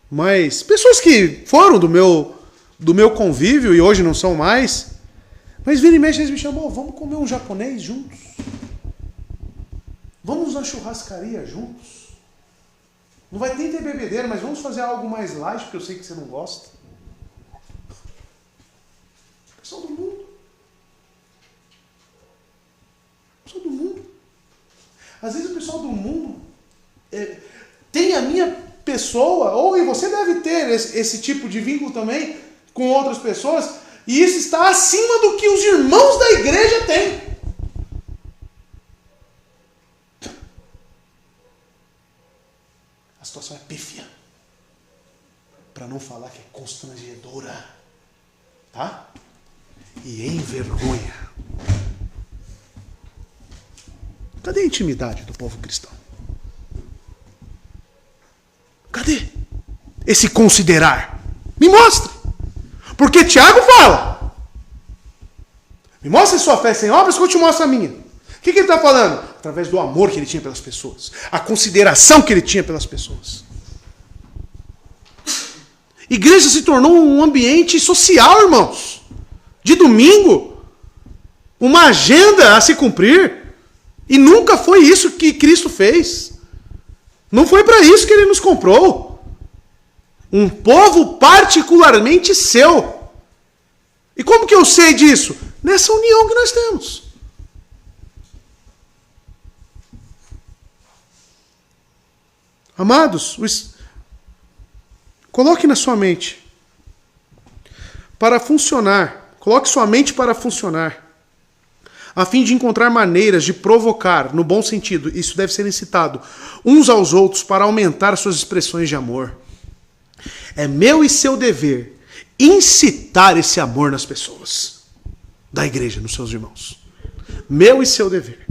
Mas pessoas que foram do meu convívio e hoje não são mais. Mas vira e mexe, eles me chamam, vamos comer um japonês juntos. Vamos na churrascaria juntos. Não vai ter bebedeira, mas vamos fazer algo mais light, porque eu sei que você não gosta. Pessoal do mundo. Pessoal do mundo. Às vezes o pessoal do mundo tem a minha pessoa, ou e você deve ter esse tipo de vínculo também com outras pessoas, e isso está acima do que os irmãos da igreja têm. A situação é pífia. Para não falar que é constrangedora. Tá? E envergonha. Cadê a intimidade do povo cristão? Cadê esse considerar? Me mostre. Porque Tiago fala. Me mostre sua fé sem obras que eu te mostro a minha. O que ele está falando? Através do amor que ele tinha pelas pessoas. A consideração que ele tinha pelas pessoas. Igreja se tornou um ambiente social, irmãos. De domingo. Uma agenda a se cumprir. E nunca foi isso que Cristo fez. Não foi para isso que ele nos comprou. Um povo particularmente seu. E como que eu sei disso? Nessa união que nós temos. Amados, coloque na sua mente para funcionar, coloque sua mente para funcionar, a fim de encontrar maneiras de provocar, no bom sentido, isso deve ser incitado, uns aos outros para aumentar suas expressões de amor. É meu e seu dever incitar esse amor nas pessoas da igreja, nos seus irmãos. Meu e seu dever.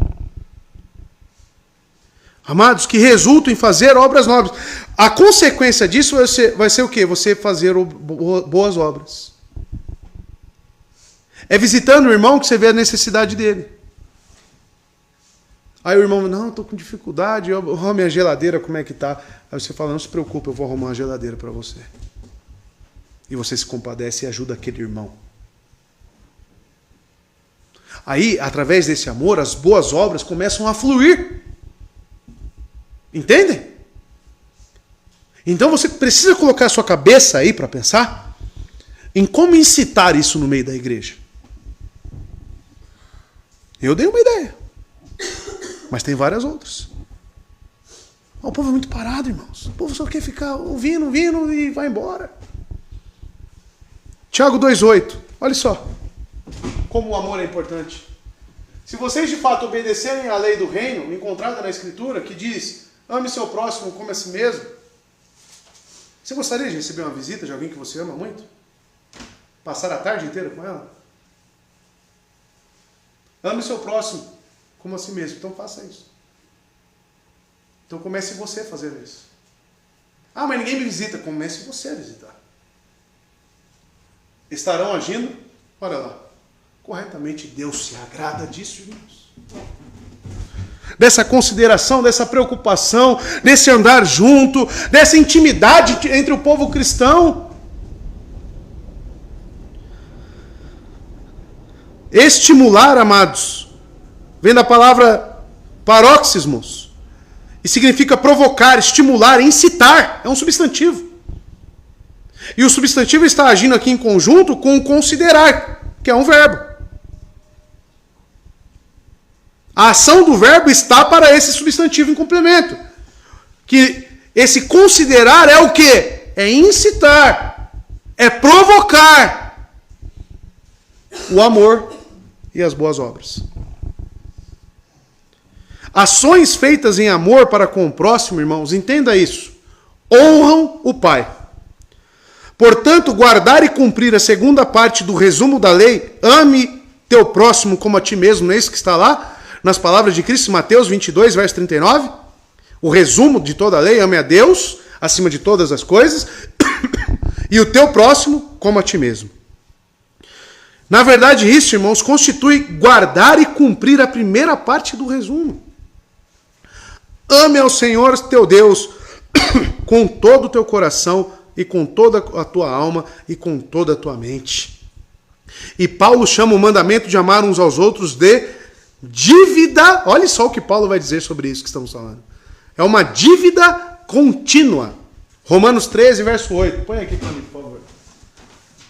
Amados, que resultam em fazer obras nobres. A consequência disso vai ser o quê? Você fazer boas obras. É visitando o irmão que você vê a necessidade dele. Aí o irmão, não, estou com dificuldade, minha geladeira, como é que está? Aí você fala, não se preocupe, eu vou arrumar uma geladeira para você. E você se compadece e ajuda aquele irmão. Aí, através desse amor, as boas obras começam a fluir. Entendem? Então você precisa colocar a sua cabeça aí para pensar em como incitar isso no meio da igreja. Eu dei uma ideia, mas tem várias outras. O povo é muito parado, irmãos. O povo só quer ficar ouvindo e vai embora. Tiago 2,8. Olha só como o amor é importante. Se vocês de fato obedecerem à lei do reino, encontrada na Escritura, que diz, ame seu próximo como a si mesmo. Você gostaria de receber uma visita de alguém que você ama muito? Passar a tarde inteira com ela? Ame seu próximo como a si mesmo. Então faça isso. Então comece você a fazer isso. Ah, mas ninguém me visita. Comece você a visitar. Estarão agindo, olha lá, corretamente. Deus se agrada disso, irmãos. Dessa consideração, dessa preocupação, desse andar junto, dessa intimidade entre o povo cristão. Estimular, amados, vem da palavra paroxismos, e significa provocar, estimular, incitar, é um substantivo. E o substantivo está agindo aqui em conjunto com o considerar, que é um verbo. A ação do verbo está para esse substantivo em complemento. Que esse considerar é o quê? É incitar, é provocar o amor e as boas obras. Ações feitas em amor para com o próximo, irmãos, entenda isso, honram o Pai. Portanto, guardar e cumprir a segunda parte do resumo da lei, ame teu próximo como a ti mesmo, não é isso que está lá? Nas palavras de Cristo, Mateus 22, verso 39. O resumo de toda a lei, ame a Deus, acima de todas as coisas, e o teu próximo como a ti mesmo. Na verdade, isso, irmãos, constitui guardar e cumprir a primeira parte do resumo. Ame ao Senhor teu Deus com todo o teu coração e com toda a tua alma e com toda a tua mente. E Paulo chama o mandamento de amar uns aos outros de dívida. Olha só o que Paulo vai dizer sobre isso que estamos falando. É uma dívida contínua. Romanos 13, verso 8. Põe aqui para mim, por favor.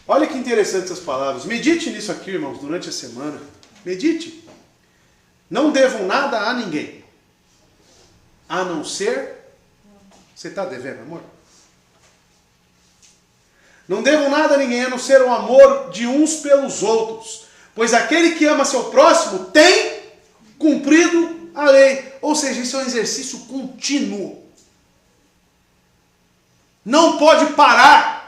Olha que interessante essas palavras. Medite nisso aqui, irmãos, durante a semana. Medite. Não devam nada a ninguém, a não ser... Você está devendo, amor? Não devam nada a ninguém, a não ser o amor de uns pelos outros. Pois aquele que ama seu próximo tem cumprido a lei. Ou seja, isso é um exercício contínuo. Não pode parar.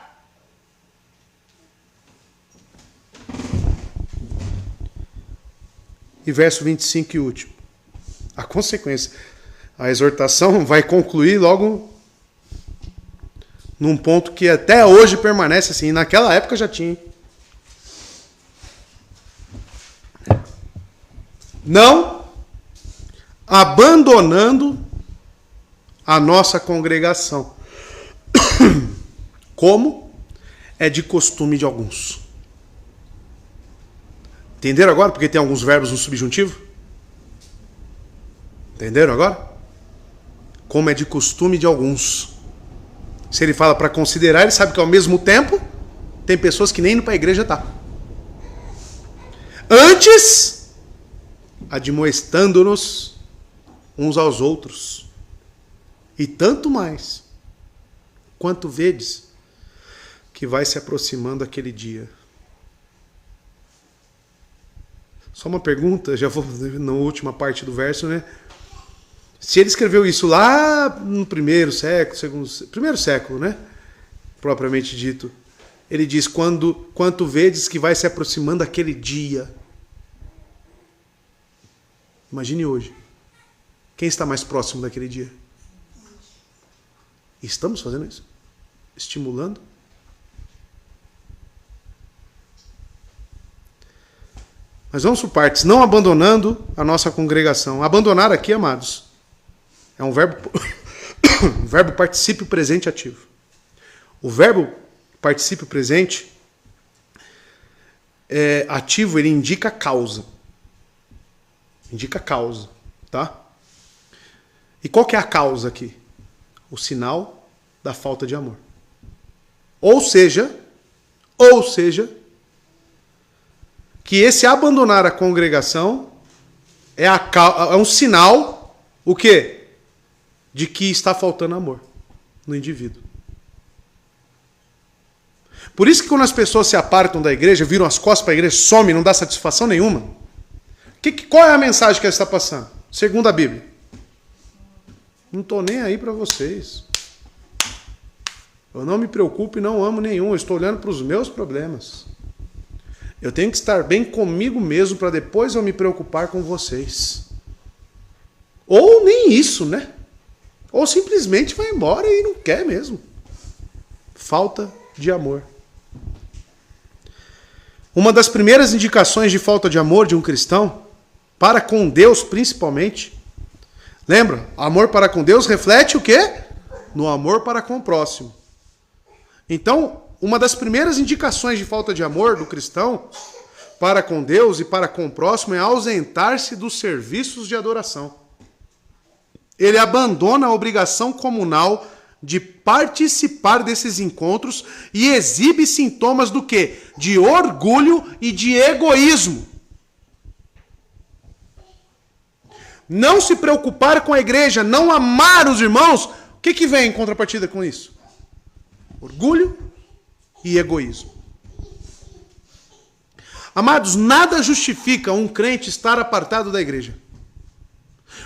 E verso 25 e último. A consequência. A exortação vai concluir logo num ponto que até hoje permanece assim. Naquela época já tinha. Não abandonando a nossa congregação, como é de costume de alguns. Entenderam agora? Porque tem alguns verbos no subjuntivo? Entenderam agora? Como é de costume de alguns. Se ele fala para considerar, ele sabe que ao mesmo tempo tem pessoas que nem indo para a igreja tá. Antes, admoestando-nos uns aos outros. E tanto mais, quanto vedes que vai se aproximando aquele dia. Só uma pergunta, já vou na última parte do verso, né? Se ele escreveu isso lá no primeiro século, né? Propriamente dito. Ele diz, quanto vedes que vai se aproximando aquele dia. Imagine hoje. Quem está mais próximo daquele dia? Estamos fazendo isso? Estimulando? Mas vamos por partes. Não abandonando a nossa congregação. Abandonar aqui, amados, é um verbo, um verbo particípio presente ativo. O verbo particípio presente ativo, ele indica causa. Indica causa, tá? E qual que é a causa aqui? O sinal da falta de amor. Ou seja, que esse abandonar a congregação é um sinal, o quê? De que está faltando amor no indivíduo. Por isso que quando as pessoas se apartam da igreja, viram as costas para a igreja, somem, não dá satisfação nenhuma. Qual é a mensagem que ela está passando? Segundo a Bíblia. Não estou nem aí para vocês. Eu não me preocupo e não amo nenhum. Eu estou olhando para os meus problemas. Eu tenho que estar bem comigo mesmo para depois eu me preocupar com vocês. Ou nem isso, né? Ou simplesmente vai embora e não quer mesmo. Falta de amor. Uma das primeiras indicações de falta de amor de um cristão, para com Deus principalmente, lembra? Amor para com Deus reflete o quê? No amor para com o próximo. Então, uma das primeiras indicações de falta de amor do cristão para com Deus e para com o próximo é ausentar-se dos serviços de adoração. Ele abandona a obrigação comunal de participar desses encontros e exibe sintomas do quê? De orgulho e de egoísmo. Não se preocupar com a igreja, não amar os irmãos, o que vem em contrapartida com isso? Orgulho e egoísmo. Amados, nada justifica um crente estar apartado da igreja.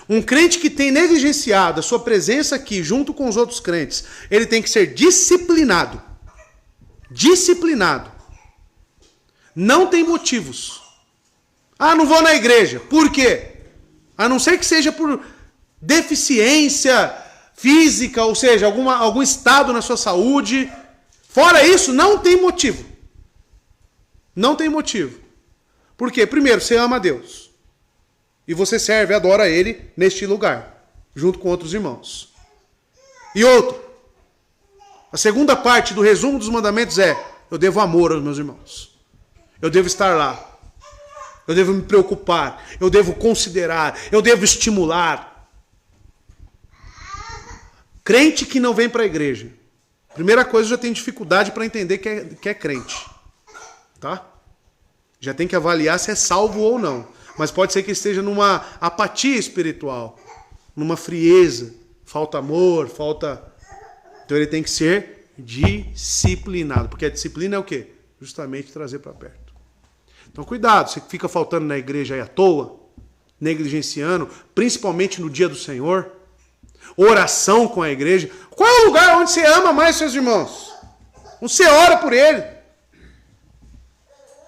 Um crente que tem negligenciado a sua presença aqui junto com os outros crentes, ele tem que ser disciplinado. Disciplinado. Não tem motivos. Ah, não vou na igreja. Por quê? A não ser que seja por deficiência física, ou seja, algum estado na sua saúde. Fora isso, não tem motivo. Não tem motivo. Por quê? Primeiro, você ama a Deus. E você serve e adora a Ele neste lugar, junto com outros irmãos. E outro, a segunda parte do resumo dos mandamentos é: eu devo amor aos meus irmãos. Eu devo estar lá. Eu devo me preocupar. Eu devo considerar. Eu devo estimular. Crente que não vem para a igreja. Primeira coisa, já tem dificuldade para entender que é crente. Tá? Já tem que avaliar se é salvo ou não. Mas pode ser que esteja numa apatia espiritual, numa frieza, falta amor, falta... Então ele tem que ser disciplinado, porque a disciplina é o quê? Justamente trazer para perto. Então cuidado, você fica faltando na igreja aí à toa, negligenciando, principalmente no dia do Senhor, oração com a igreja. Qual é o lugar onde você ama mais seus irmãos? Onde você ora por ele.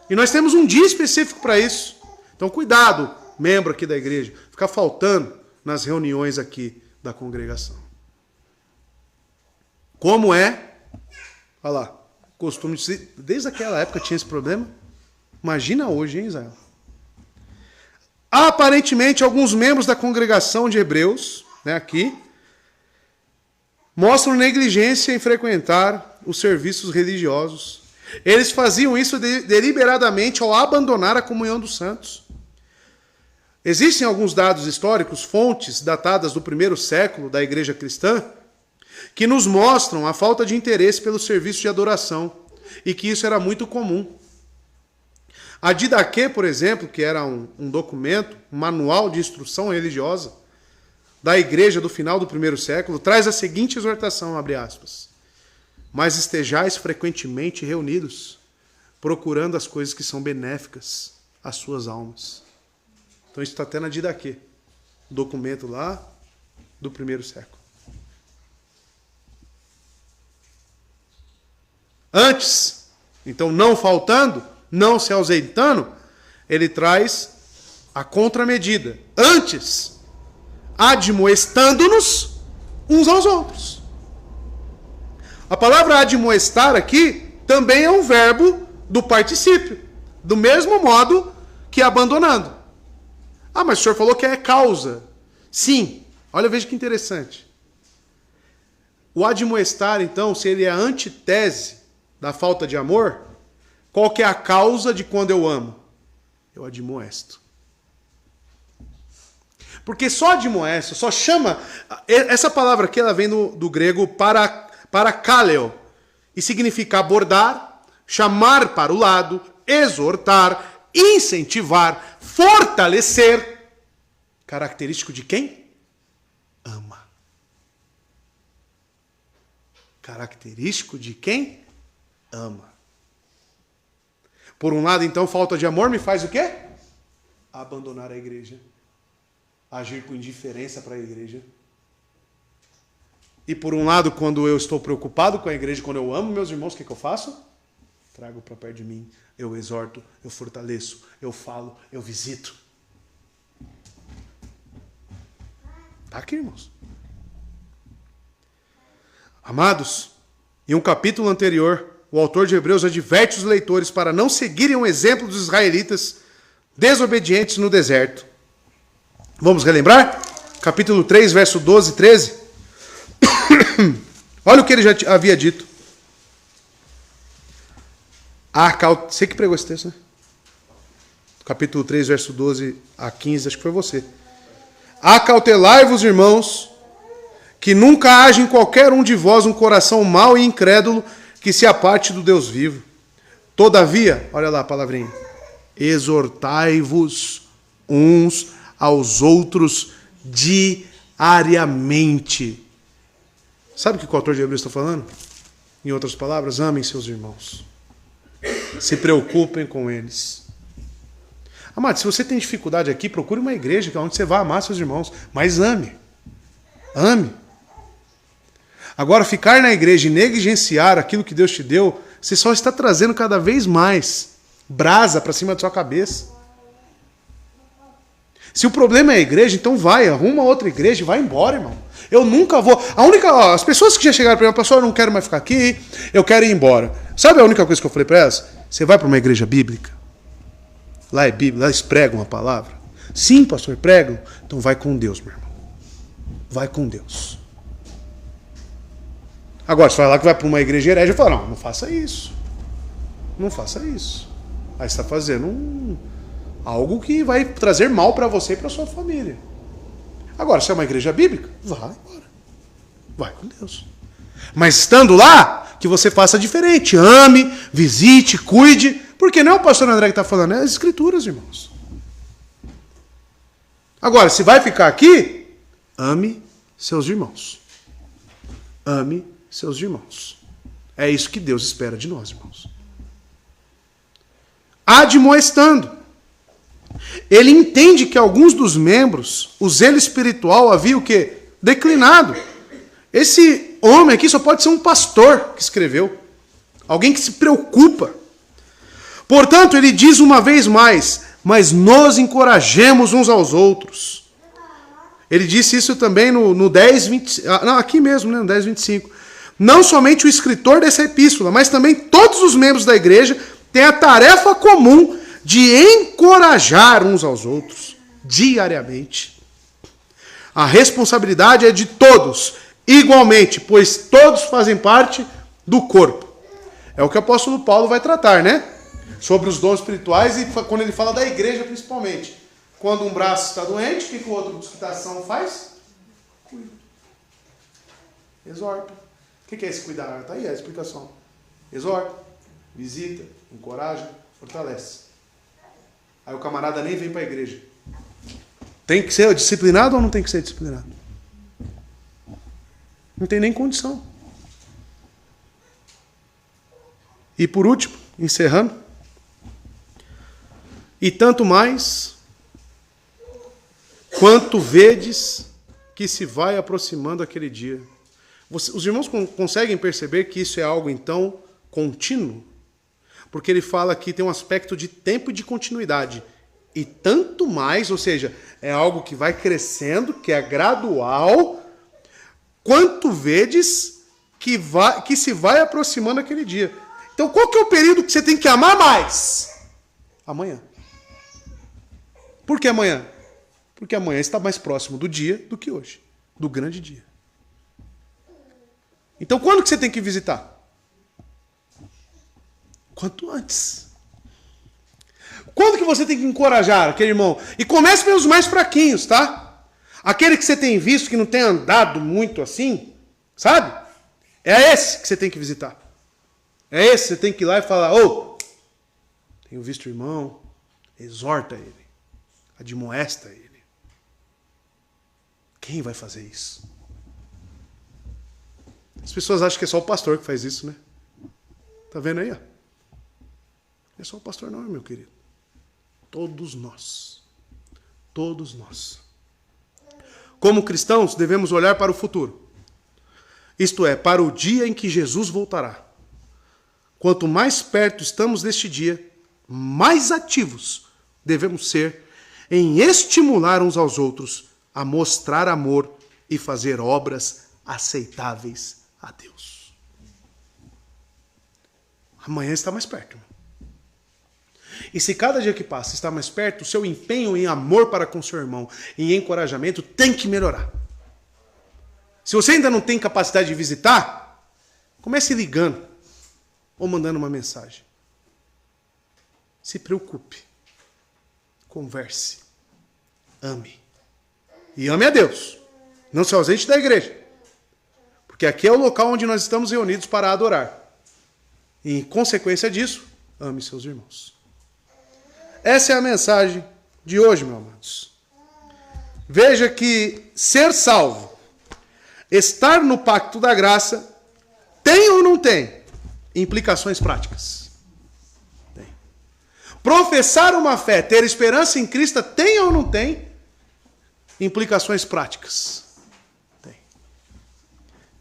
E nós temos um dia específico para isso. Então, cuidado, membro aqui da igreja, ficar faltando nas reuniões aqui da congregação. Como é, olha lá, costume de desde aquela época tinha esse problema. Imagina hoje, hein, Israel? Aparentemente, alguns membros da congregação de Hebreus, né, aqui, mostram negligência em frequentar os serviços religiosos. Eles faziam isso deliberadamente ao abandonar a comunhão dos santos. Existem alguns dados históricos, fontes datadas do primeiro século da igreja cristã, que nos mostram a falta de interesse pelo serviço de adoração e que isso era muito comum. A Didaquê, por exemplo, que era um documento, um manual de instrução religiosa, da igreja do final do primeiro século traz a seguinte exortação, abre aspas: mas estejais frequentemente reunidos, procurando as coisas que são benéficas às suas almas. Então isso está até na Didaquê, documento lá do primeiro século. Antes, então, não faltando, não se ausentando, ele traz a contramedida. Antes, admoestando-nos uns aos outros. A palavra admoestar aqui também é um verbo do particípio, do mesmo modo que abandonando. Ah, mas o senhor falou que é causa. Sim, olha, veja que interessante. O admoestar, então, se ele é a antítese da falta de amor, qual que é a causa de quando eu amo? Eu admoesto. Porque só admoesto, só chama... Essa palavra aqui, ela vem do grego parakaleo, e significa abordar, chamar para o lado, exortar, incentivar, fortalecer. Característico de quem? Ama. Característico de quem ama. Por um lado, então, falta de amor me faz o quê? Abandonar a igreja. Agir com indiferença para a igreja. E por um lado, quando eu estou preocupado com a igreja, quando eu amo meus irmãos, o que eu faço? Trago para perto de mim, eu exorto, eu fortaleço, eu falo, eu visito. Está aqui, irmãos. Amados, em um capítulo anterior, o autor de Hebreus adverte os leitores para não seguirem o exemplo dos israelitas desobedientes no deserto. Vamos relembrar? Capítulo 3, verso 12 e 13. Olha o que ele já havia dito. Você que pregou esse texto, né? Capítulo 3, verso 12 a 15, acho que foi você. Acautelai-vos, irmãos, que nunca haja em qualquer um de vós um coração mau e incrédulo que se aparte do Deus vivo. Todavia, olha lá a palavrinha, exortai-vos uns aos outros diariamente. Sabe o que o autor de Hebreus está falando? Em outras palavras, amem seus irmãos. Se preocupem com eles. Amado, se você tem dificuldade aqui, procure uma igreja onde você vai amar seus irmãos. Mas ame. Ame. Agora, ficar na igreja e negligenciar aquilo que Deus te deu, você só está trazendo cada vez mais brasa para cima da sua cabeça. Se o problema é a igreja, então vai, arruma outra igreja e vai embora, irmão. Eu nunca vou... As pessoas que já chegaram para mim, pastor, eu não quero mais ficar aqui, eu quero ir embora. Sabe a única coisa que eu falei para elas? Você vai para uma igreja bíblica? Lá é Bíblia, lá eles pregam a palavra. Sim, pastor, pregam. Então vai com Deus, meu irmão. Vai com Deus. Agora, você vai lá que vai para uma igreja herege e fala, não faça isso. Não faça isso. Aí você está fazendo algo que vai trazer mal para você e para sua família. Agora, se é uma igreja bíblica, vai embora. Vai com Deus. Mas estando lá, que você faça diferente. Ame, visite, cuide. Porque não é o pastor André que está falando, é as escrituras, irmãos. Agora, se vai ficar aqui, ame seus irmãos. Ame seus irmãos. É isso que Deus espera de nós, irmãos. Admoestando. Ele entende que alguns dos membros, o zelo espiritual havia o quê? Declinado. Esse homem aqui só pode ser um pastor que escreveu. Alguém que se preocupa. Portanto, ele diz uma vez mais, mas nos encorajemos uns aos outros. Ele disse isso também no 10:25. Não, aqui mesmo, né, no 10:25. Não somente o escritor dessa epístola, mas também todos os membros da igreja têm a tarefa comum de encorajar uns aos outros diariamente. A responsabilidade é de todos, igualmente, pois todos fazem parte do corpo. É o que o apóstolo Paulo vai tratar, né? Sobre os dons espirituais e quando ele fala da igreja principalmente. Quando um braço está doente, o que o outro que está são faz? Cuida. Exorta. O que é esse cuidar? Está aí a explicação. Exorta, visita, encoraja, fortalece. Aí o camarada nem vem para a igreja. Tem que ser disciplinado ou não tem que ser disciplinado? Não tem nem condição. E por último, encerrando, e tanto mais, quanto vedes que se vai aproximando aquele dia. Os irmãos conseguem perceber que isso é algo, então, contínuo? Porque ele fala aqui, tem um aspecto de tempo e de continuidade. E tanto mais, ou seja, é algo que vai crescendo, que é gradual, quanto vedes que se vai aproximando aquele dia. Então, qual que é o período que você tem que amar mais? Amanhã. Por que amanhã? Porque amanhã está mais próximo do dia do que hoje, do grande dia. Então, quando que você tem que visitar? Quanto antes. Quando que você tem que encorajar aquele irmão? E comece pelos mais fraquinhos, tá? Aquele que você tem visto que não tem andado muito assim, sabe? É esse que você tem que visitar. É esse que você tem que ir lá e falar, tenho visto o irmão, exorta ele, admoesta ele. Quem vai fazer isso? As pessoas acham que é só o pastor que faz isso, né? Tá vendo aí, ó? Não é só o pastor não, meu querido. Todos nós. Todos nós. Como cristãos, devemos olhar para o futuro. Isto é, para o dia em que Jesus voltará. Quanto mais perto estamos deste dia, mais ativos devemos ser em estimular uns aos outros a mostrar amor e fazer obras aceitáveis a Deus. Amanhã está mais perto, irmão. E se cada dia que passa está mais perto, o seu empenho em amor para com seu irmão, em encorajamento, tem que melhorar. Se você ainda não tem capacidade de visitar, comece ligando ou mandando uma mensagem. Se preocupe. Converse. Ame. E ame a Deus. Não se ausente da igreja. Porque aqui é o local onde nós estamos reunidos para adorar. E, em consequência disso, ame seus irmãos. Essa é a mensagem de hoje, meus amados. Veja que ser salvo, estar no pacto da graça, tem ou não tem implicações práticas? Tem. Professar uma fé, ter esperança em Cristo, tem ou não tem implicações práticas? Tem.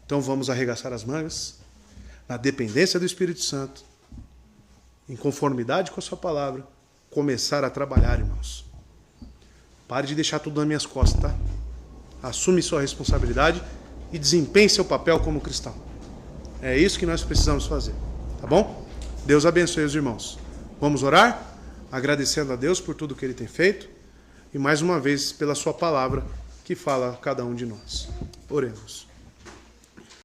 Então vamos arregaçar as mangas, na dependência do Espírito Santo, em conformidade com a sua palavra, começar a trabalhar, irmãos. Pare de deixar tudo nas minhas costas, tá? Assume sua responsabilidade e desempenhe seu papel como cristão. É isso que nós precisamos fazer, tá bom? Deus abençoe os irmãos. Vamos orar, agradecendo a Deus por tudo que Ele tem feito e mais uma vez pela sua palavra que fala a cada um de nós. Oremos.